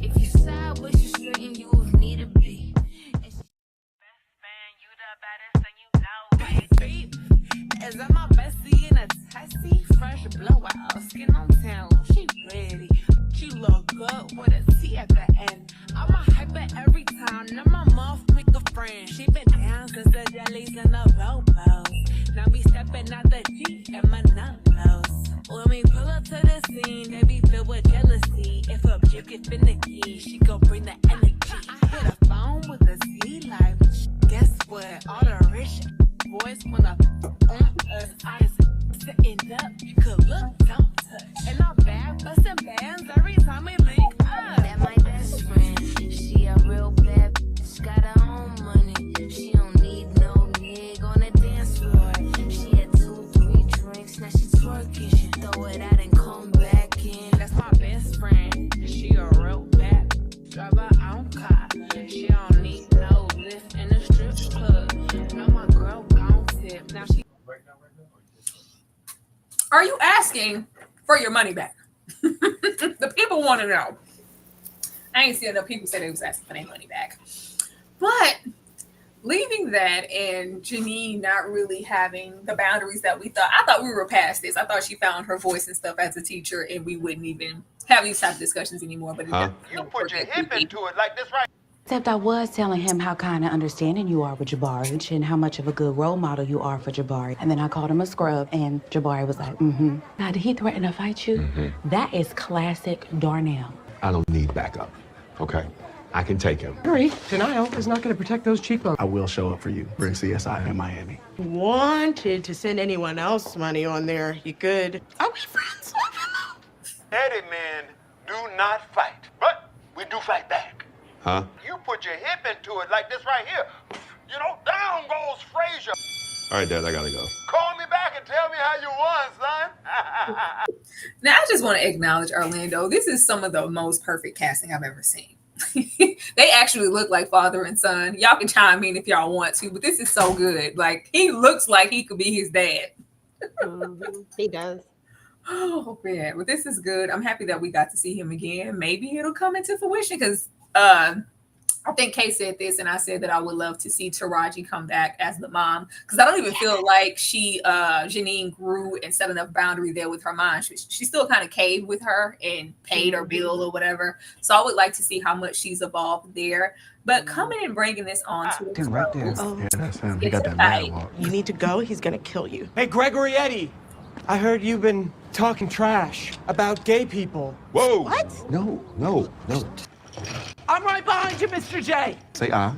If you sideways, you straight and you would need a beat. Is that my bestie in a taxi? Fresh blowout, skin on town, she ready. She look good with a T at the end. I'm a hyper every time, now my mouth make a friend. She been down since the jellies and the bobos. Now me stepping out the G and my numbers. When we pull up to the scene, they be filled with jealousy. If a chick is finicky, she gon' bring the energy. I hit a phone with a Z life. Guess what? All the rich boys wanna on us. I just sitting up, you could look, don't touch. And I'm bad, bustin' bands every time we link up. That my best friend, she a real bad bitch, got her own money. She don't need no nigga on the dance floor. She had 2-3 drinks, now she twerking. She throw it out and come back in. That's my best friend, she a real bad drive her own car. She don't need no lift in the strip club. No, my girl gon' tip. Now she. Are you asking for your money back? The people want to know. I ain't seen enough people say they was asking for their money back. But leaving that and Janine not really having the boundaries that we thought, I thought we were past this. I thought she found her voice and stuff as a teacher and we wouldn't even have these type of discussions anymore. But You put your hip into it like this right. Except I was telling him how kind and understanding you are with Jabari and how much of a good role model you are for Jabari. And then I called him a scrub and Jabari was like, Now, did he threaten to fight you? That is classic Darnell. I don't need backup, okay? I can take him. Hurry, denial is not going to protect those cheekbones. I will show up for you. Bring CSI in Miami. Wanted to send anyone else money on there, you could. Are we friends? Eddie men do not fight, but we do fight back. Huh? You put your hip into it like this right here. You know, down goes Frazier. All right, Dad, I gotta go. Call me back and tell me how you won, son. Now, I just want to acknowledge Orlando. This is some of the most perfect casting I've ever seen. They actually look like father and son. Y'all can chime in if y'all want to, but this is so good. Like, he looks like he could be his dad. He does. Oh, man. But this is good. I'm happy that we got to see him again. Maybe it'll come into fruition because I think Kay said this, and I said that I would love to see Taraji come back as the mom because I don't even feel like Janine grew and set enough boundary there with her mom. She still kind of caved with her and paid her bill or whatever. So I would like to see how much she's evolved there. But coming and bringing this on to the right there. Oh. Yeah, that's him. He got that mad walk. You need to go, he's gonna kill you. Hey, Gregory Eddie, I heard you've been talking trash about gay people. Whoa! What? No. I'm right behind you, Mr. J. Say I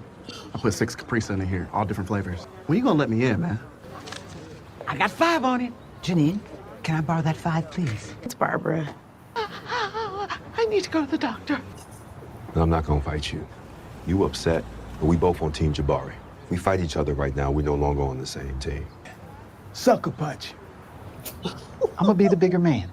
put 6 Capri Sun in here, all different flavors. When you gonna let me in, man? I got 5 on it. Janine, can I borrow that 5, please? It's Barbara. I need to go to the doctor. And I'm not gonna fight you. You upset, but we both on Team Jabari. We fight each other right now. We're no longer on the same team. Sucker punch. I'm gonna be the bigger man.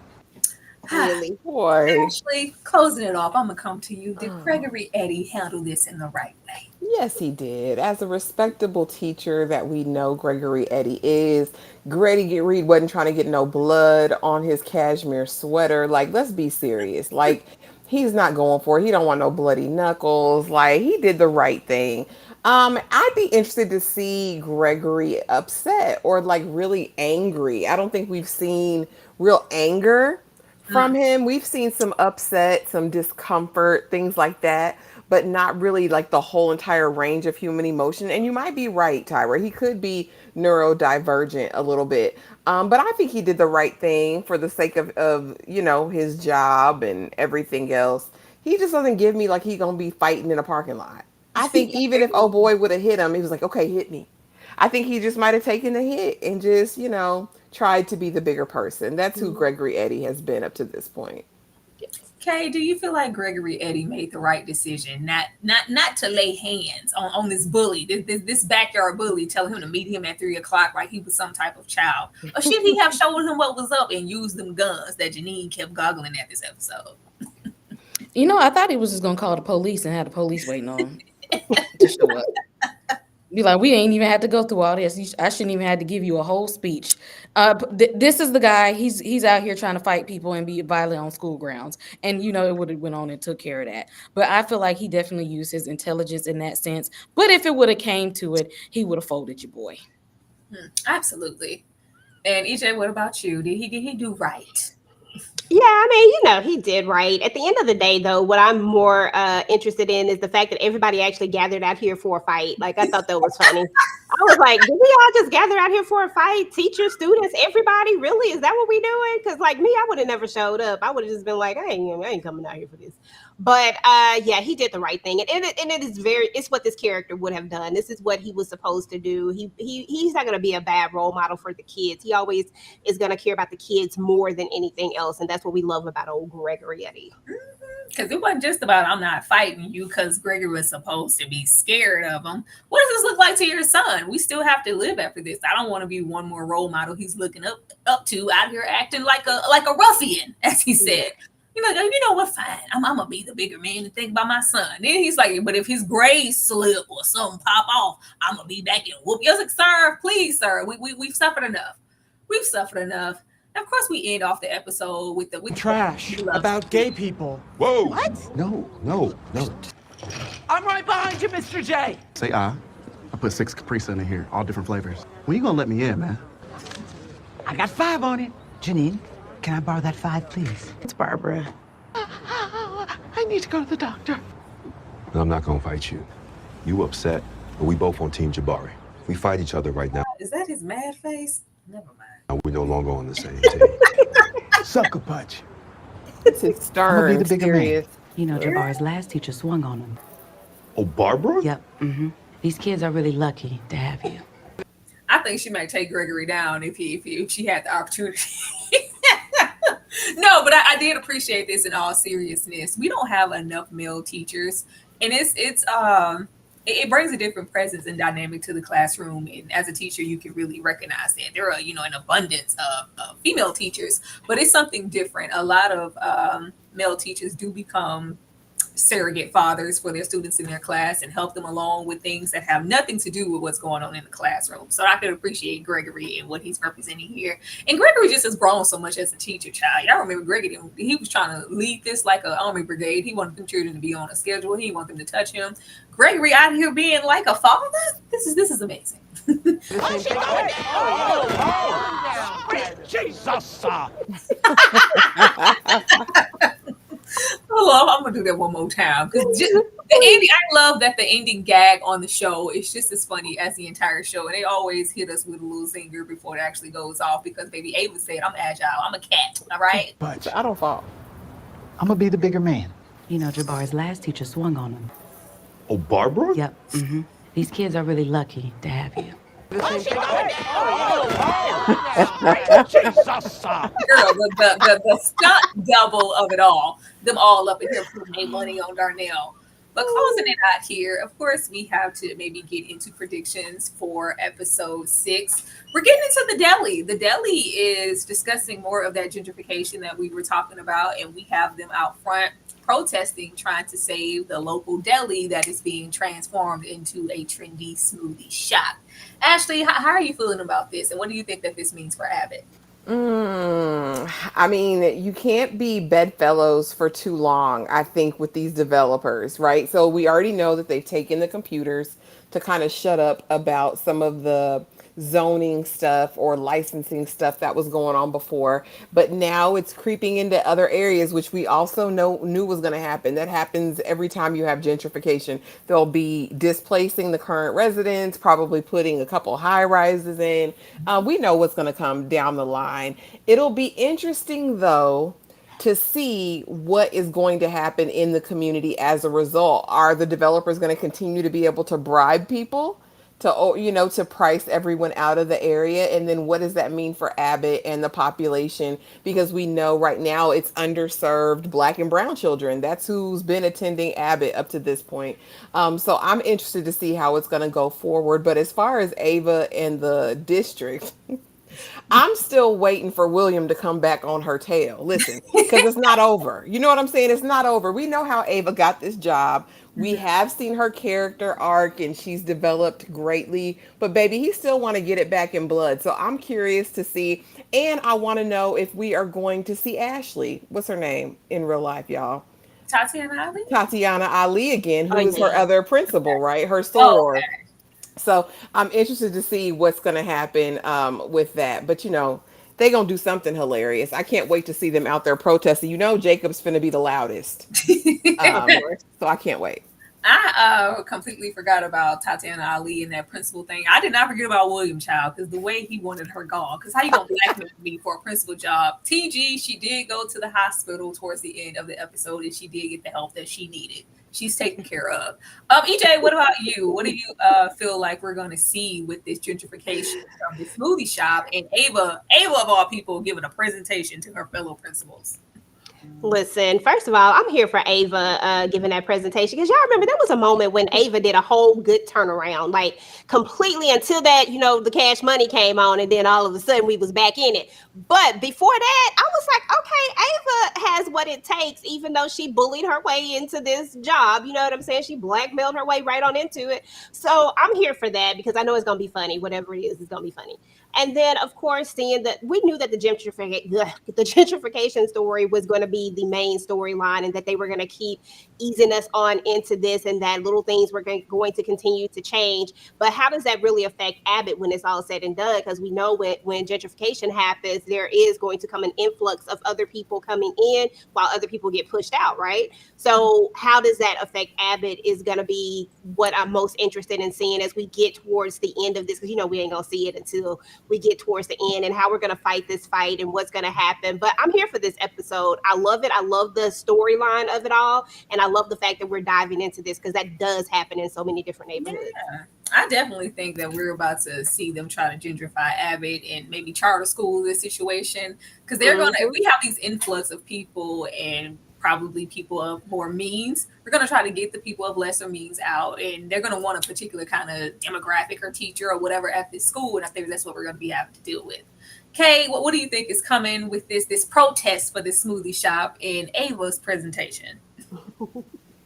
Really? Boy. Actually, closing it off, I'm going to come to you. Did Gregory Eddie handle this in the right way? Yes, he did. As a respectable teacher that we know Gregory Eddie is, Grady Reed wasn't trying to get no blood on his cashmere sweater. Like, let's be serious. Like, he's not going for it. He don't want no bloody knuckles. Like, he did the right thing. I'd be interested to see Gregory upset or like really angry. I don't think we've seen real anger from him. We've seen some upset, some discomfort, things like that. but not really like the whole entire range of human emotion. And you might be right, Tyra. He could be neurodivergent a little bit. But I think he did the right thing for the sake of his job and everything else. He just doesn't give me like he gonna be fighting in a parking lot. I think even if oh boy would have hit him, he was like, okay, hit me. I think he just might have taken the hit and just, tried to be the bigger person. That's who Gregory Eddie has been up to this point. Kay, do you feel like Gregory Eddie made the right decision not to lay hands on this bully, this backyard bully, telling him to meet him at 3:00 like he was some type of child? Or should he have showed him what was up and used them guns that Janine kept goggling at this episode? I thought he was just going to call the police and have the police waiting on him to show up. Be like, we ain't even had to go through all this. I shouldn't even had to give you a whole speech. This is the guy. He's out here trying to fight people and be violent on school grounds. And, it would have went on and took care of that. But I feel like he definitely used his intelligence in that sense. But if it would have came to it, he would have folded your boy. Absolutely. And EJ, what about you? Did he do right? Yeah, I mean, he did right. At the end of the day, though, what I'm more interested in is the fact that everybody actually gathered out here for a fight. Like, I thought that was funny. I was like, did we all just gather out here for a fight? Teachers, students, everybody? Really? Is that what we doing? Because, like, me, I would have never showed up. I would have just been like, I ain't coming out here for this. But yeah, he did the right thing, and it's what this character would have done. This is what he was supposed to do. He's not going to be a bad role model for the kids. He always is going to care about the kids more than anything else, and that's what we love about old Gregory Eddie. Because it wasn't just about I'm not fighting you because Gregory was supposed to be scared of him. What does this look like to your son? We still have to live after this. I don't want to be one more role model he's looking up to out here acting like a ruffian, as he said. You know what? Fine. I'm gonna be the bigger man and think about my son. Then he's like, but if his grades slip or something pop off, I'm gonna be back and whoop. You're like, sir, please, sir. We've suffered enough. We've suffered enough. And of course, we end off the episode with the trash about gay people. Whoa! What? No. I'm right behind you, Mr. J. Say I put 6 Capri Sun in here, all different flavors. When you gonna let me in, man? I got 5 on it. Janine, can I borrow that 5, please? It's Barbara. I need to go to the doctor. No, I'm not gonna fight you. You upset, but we both on Team Jabari. We fight each other right now. Is that his mad face? Never mind. We're no longer on the same team. Sucker punch. It's his stern, the bigger serious. You know, Jabari's last teacher swung on him. Oh, Barbara? Yep. Mm-hmm. These kids are really lucky to have you. I think she might take Gregory down if she had the opportunity. No, but I did appreciate this in all seriousness. We don't have enough male teachers, and it brings a different presence and dynamic to the classroom. And as a teacher, you can really recognize that there are an abundance of female teachers, but it's something different. A lot of male teachers do become surrogate fathers for their students in their class and help them along with things that have nothing to do with what's going on in the classroom. So I could appreciate Gregory and what he's representing here. And Gregory just has grown so much as a teacher, child. I remember Gregory, he was trying to lead this like an army brigade. He wanted the children to be on a schedule. He wanted them to touch him. Gregory out here being like a father. This is amazing. Jesus! I'm gonna do that one more time because the ending. I love that the ending gag on the show is just as funny as the entire show, and they always hit us with a little zinger before it actually goes off. Because baby Ava said, "I'm agile. I'm a cat. All right." But I don't fall. I'm gonna be the bigger man. You know, Jabari's last teacher swung on him. Oh, Barbara? Yep. Mm-hmm. These kids are really lucky to have you. Jesus! Girl, the stunt double of it all. Them all up in here putting their money on Darnell. But closing it out here, of course, we have to maybe get into predictions for episode 6. We're getting into the deli. The deli is discussing more of that gentrification that we were talking about, and we have them out front protesting, trying to save the local deli that is being transformed into a trendy smoothie shop. Ashley, how are you feeling about this, and what do you think that this means for Abbott? I mean, you can't be bedfellows for too long, I think, with these developers, right? So we already know that they've taken the computers to kind of shut up about some of the zoning stuff or licensing stuff that was going on before, but now it's creeping into other areas, which we also knew was going to happen. That happens every time you have gentrification. They'll be displacing the current residents, probably putting a couple high rises in. We know what's going to come down the line. It'll be interesting though to see what is going to happen in the community as a result. Are the developers going to continue to be able to bribe people to price everyone out of the area? And then what does that mean for Abbott and the population? Because we know right now it's underserved Black and brown children. That's who's been attending Abbott up to this point. So I'm interested to see how it's going to go forward. But as far as Ava and the district, I'm still waiting for William to come back on her tail. Listen, because it's not over. You know what I'm saying? It's not over. We know how Ava got this job. We have seen her character arc and she's developed greatly. But baby, he still want to get it back in blood. So I'm curious to see. And I want to know if we are going to see Ashley. What's her name in real life, y'all? Tatiana Ali again, who is her other principal, right? Her soror. Okay. So I'm interested to see what's going to happen with that. But, they going to do something hilarious. I can't wait to see them out there protesting. Jacob's finna be the loudest. So I can't wait. I completely forgot about Tatiana Ali and that principal thing. I did not forget about William Child because the way he wanted her gone. Because how you going to blackmail me for a principal job? TG, she did go to the hospital towards the end of the episode and she did get the help that she needed. She's taken care of. EJ, what about you? What do you feel like we're going to see with this gentrification from the smoothie shop and Ava of all people giving a presentation to her fellow principals? Listen, first of all, I'm here for Ava giving that presentation because y'all remember there was a moment when Ava did a whole good turnaround, like completely until that, the cash money came on and then all of a sudden we was back in it. But before that, I was like, okay, Ava has what it takes, even though she bullied her way into this job. You know what I'm saying? She blackmailed her way right on into it. So I'm here for that because I know it's going to be funny. Whatever it is, it's going to be funny. And then, of course, seeing that we knew that the gentrification story was going to be the main storyline and that they were going to keep easing us on into this and that little things were going to continue to change. But how does that really affect Abbott when it's all said and done? Because we know when gentrification happens, there is going to come an influx of other people coming in while other people get pushed out, right? So how does that affect Abbott is going to be what I'm most interested in seeing as we get towards the end of this, because, we ain't going to see it until we get towards the end and how we're going to fight this fight and what's going to happen. But I'm here for this episode. I love it. I love the storyline of it all. And I love the fact that we're diving into this because that does happen in so many different neighborhoods. Yeah. I definitely think that we're about to see them try to gentrify Abbott and maybe charter school this situation because they're going to, we have these influx of people and probably people of more means. We're going to try to get the people of lesser means out, and they're going to want a particular kind of demographic or teacher or whatever at this school, and I think that's what we're going to be having to deal with. Kay, what do you think is coming with this protest for this smoothie shop and Ava's presentation?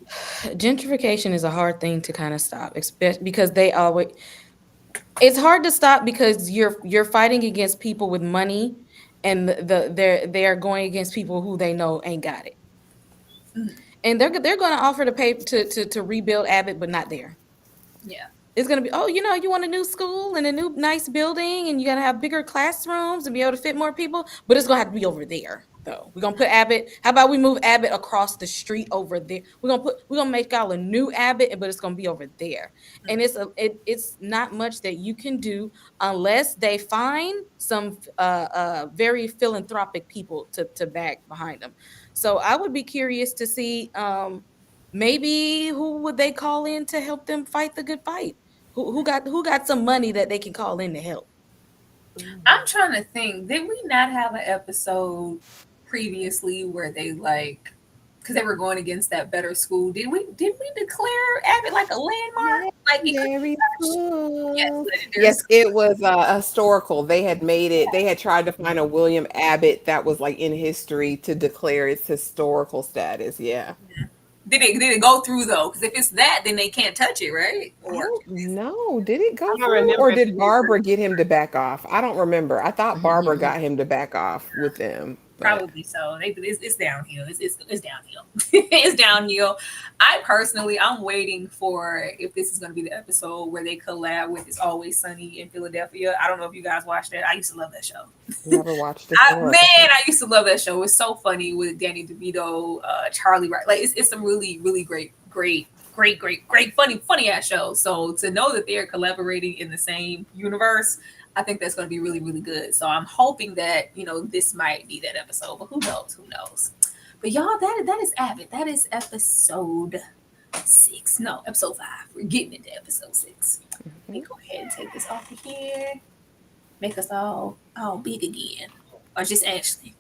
Gentrification is a hard thing to kind of stop, especially because it's hard to stop because you're fighting against people with money, and they are going against people who they know ain't got it. And they're going to offer to pay to rebuild Abbott, but not there. Yeah. It's going to be, you want a new school and a new nice building and you got to have bigger classrooms and be able to fit more people, but it's going to have to be over there though. We're going to put Abbott. How about we move Abbott across the street over there? We're going to make y'all a new Abbott, but it's going to be over there. And it's not much that you can do unless they find some very philanthropic people to back behind them. So I would be curious to see maybe who would they call in to help them fight the good fight? Who got some money that they can call in to help? I'm trying to think. Did we not have an episode previously where they because they were going against that better school? Did we declare Abbott like a landmark? Very cool. Yes, it was historical. They had made it. They had tried to find a William Abbott that was like in history to declare its historical status. Yeah. Did it go through though? Because if it's that, then they can't touch it, right? No, did it go through? Or did Barbara get him to back off? I don't remember. I thought Barbara got him to back off with them. Probably so. It's downhill. It's downhill. It's downhill. I'm waiting for if this is going to be the episode where they collab with It's Always Sunny in Philadelphia. I don't know if you guys watched that. I used to love that show. Never watched it. I used to love that show. It's so funny with Danny DeVito, Charlie Wright. Like it's some really, really great, funny ass shows. So to know that they're collaborating in the same universe, I think that's going to be really, really good. So I'm hoping that, this might be that episode, but who knows? Who knows? But y'all, that is Abbott. That is episode 6. No, episode 5. We're getting into episode 6. Let me go ahead and take this off of here. Make us all big again. Or just Ashley.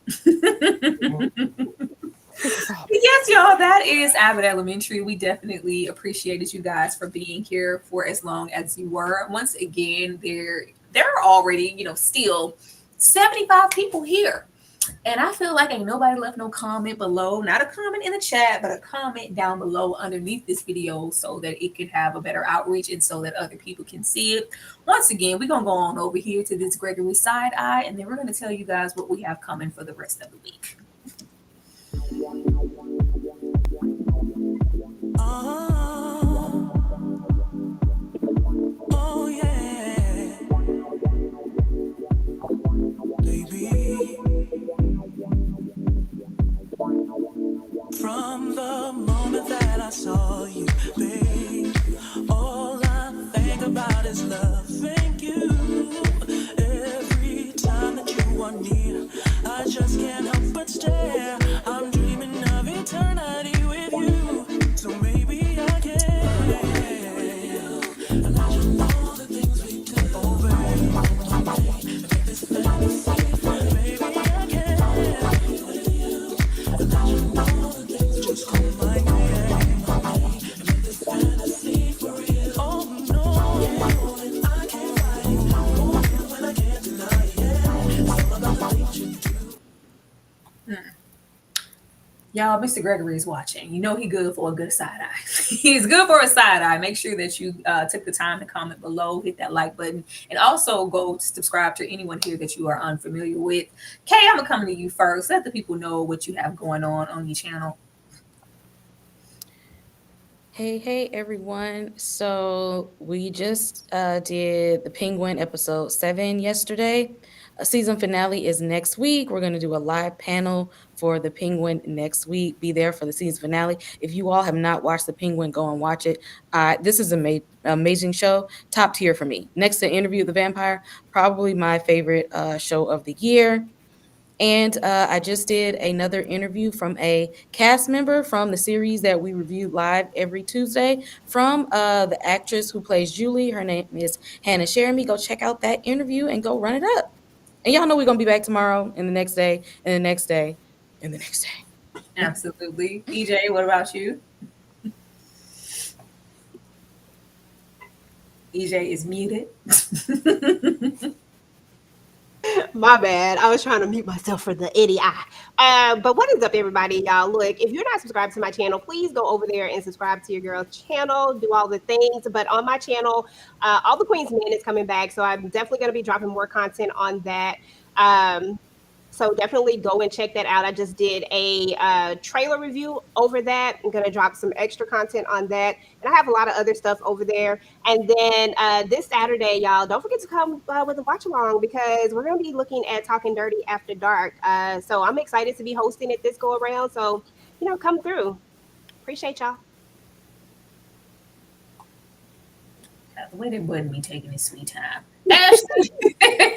Yes, y'all, that is Abbott Elementary. We definitely appreciated you guys for being here for as long as you were. Once again, there are already, still 75 people here. And I feel like ain't nobody left no comment below, not a comment in the chat, but a comment down below underneath this video so that it can have a better outreach and so that other people can see it. Once again, we're going to go on over here to this Gregory side eye, and then we're going to tell you guys what we have coming for the rest of the week. Oh yeah, baby. From the moment that I saw you, babe, all I think about is loving you. Every time that you are near, I just can't help but stare. I'm dreaming of eternity with you, so maybe I can. Imagine all the things we did, oh baby, make this fantasy, maybe I can. Imagine all the things just call my name, make this fantasy for real. Oh no, I can't fight it, when I can't deny it. It's all about the things you do. Y'all, Mr. Gregory is watching. You know he good for a good side eye. He's good for a side eye. Make sure that you took the time to comment below, hit that like button, and also go subscribe to anyone here that you are unfamiliar with. Kay, I'm gonna come to you first. Let the people know what you have going on your channel. Hey everyone. So we just did the Penguin episode 7 yesterday. A season finale is next week. We're going to do a live panel for the Penguin next week. Be there for the season finale. If you all have not watched the Penguin, go and watch it. This is an amazing show. Top tier for me. Next to Interview with the Vampire, probably my favorite show of the year. And I just did another interview from a cast member from the series that we reviewed live every Tuesday from the actress who plays Julie. Her name is Hannah Jeremy. Go check out that interview and go run it up. And y'all know we're going to be back tomorrow and the next day and the next day and the next day. Absolutely. EJ, what about you? EJ is muted. My bad. I was trying to mute myself for the itty eye. But what is up, everybody? Y'all, look, if you're not subscribed to my channel, please go over there and subscribe to your girl's channel. Do all the things. But on my channel, All the Queen's Men is coming back. So I'm definitely going to be dropping more content on that. So definitely go and check that out. I just did a trailer review over that. I'm going to drop some extra content on that. And I have a lot of other stuff over there. And then this Saturday, y'all, don't forget to come with a watch along because we're going to be looking at Talking Dirty After Dark. So I'm excited to be hosting it this go around. So, come through. Appreciate y'all. The way that button be taking his sweet time. Ashley,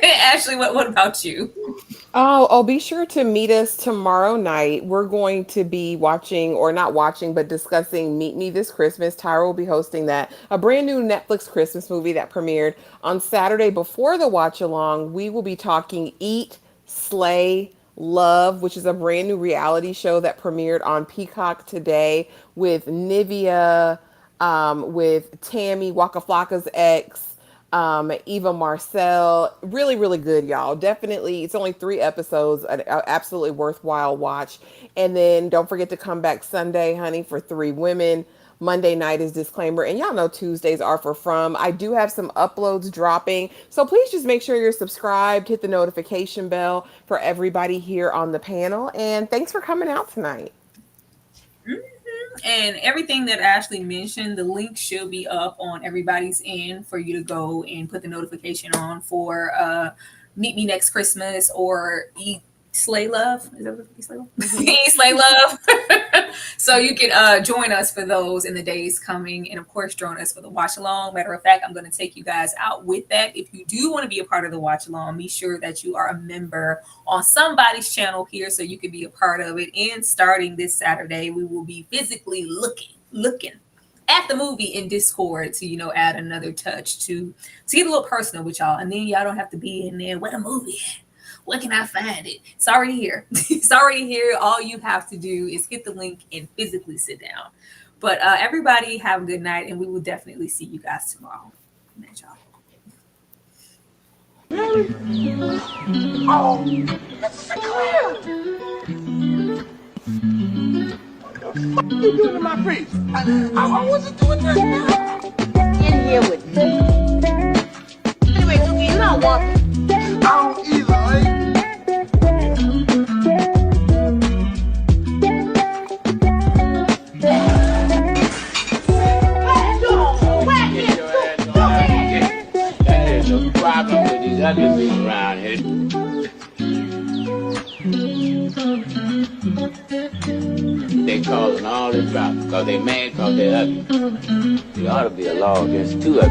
Ashley, what about you? Oh, be sure to meet us tomorrow night. We're going to be watching, or not watching, but discussing Meet Me This Christmas. Tyra will be hosting that. A brand new Netflix Christmas movie that premiered on Saturday before the watch along. We will be talking Eat, Slay, Love, which is a brand new reality show that premiered on Peacock today with Nivea, with Tammy, Waka Flocka's ex, Eva Marcel. Really, really good, y'all. Definitely. It's only 3 episodes, an absolutely worthwhile watch. And then don't forget to come back Sunday, honey, for 3 Women. Monday night is disclaimer. And y'all know Tuesdays are for From. I do have some uploads dropping. So please just make sure you're subscribed. Hit the notification bell for everybody here on the panel. And thanks for coming out tonight. And everything that Ashley mentioned, the link should be up on everybody's end for you to go and put the notification on for Meet Me Next Christmas or Eat Slay Love. Is that what Eat Slay Love? Eat Slay Love. So you can join us for those in the days coming. And of course, join us for the watch along. Matter of fact, I'm going to take you guys out with that. If you do want to be a part of the watch along, be sure that you are a member on somebody's channel here so you can be a part of it. And starting this Saturday, we will be physically looking at the movie in Discord to, add another touch to get a little personal with y'all. And then y'all don't have to be in there, what a movie. Where can I find it? It's already here. It's already here. All you have to do is hit the link and physically sit down. But everybody have a good night, and we will definitely see you guys tomorrow. Good night, y'all. Oh, it's clear. What are you doing to my face? I wasn't doing that. In here with me. Anyway, Dookie, you don't want me. I don't either, right? Problem with these other people around here. They causing all this trouble because they mad because they ugly. There ought to be a law against two of them.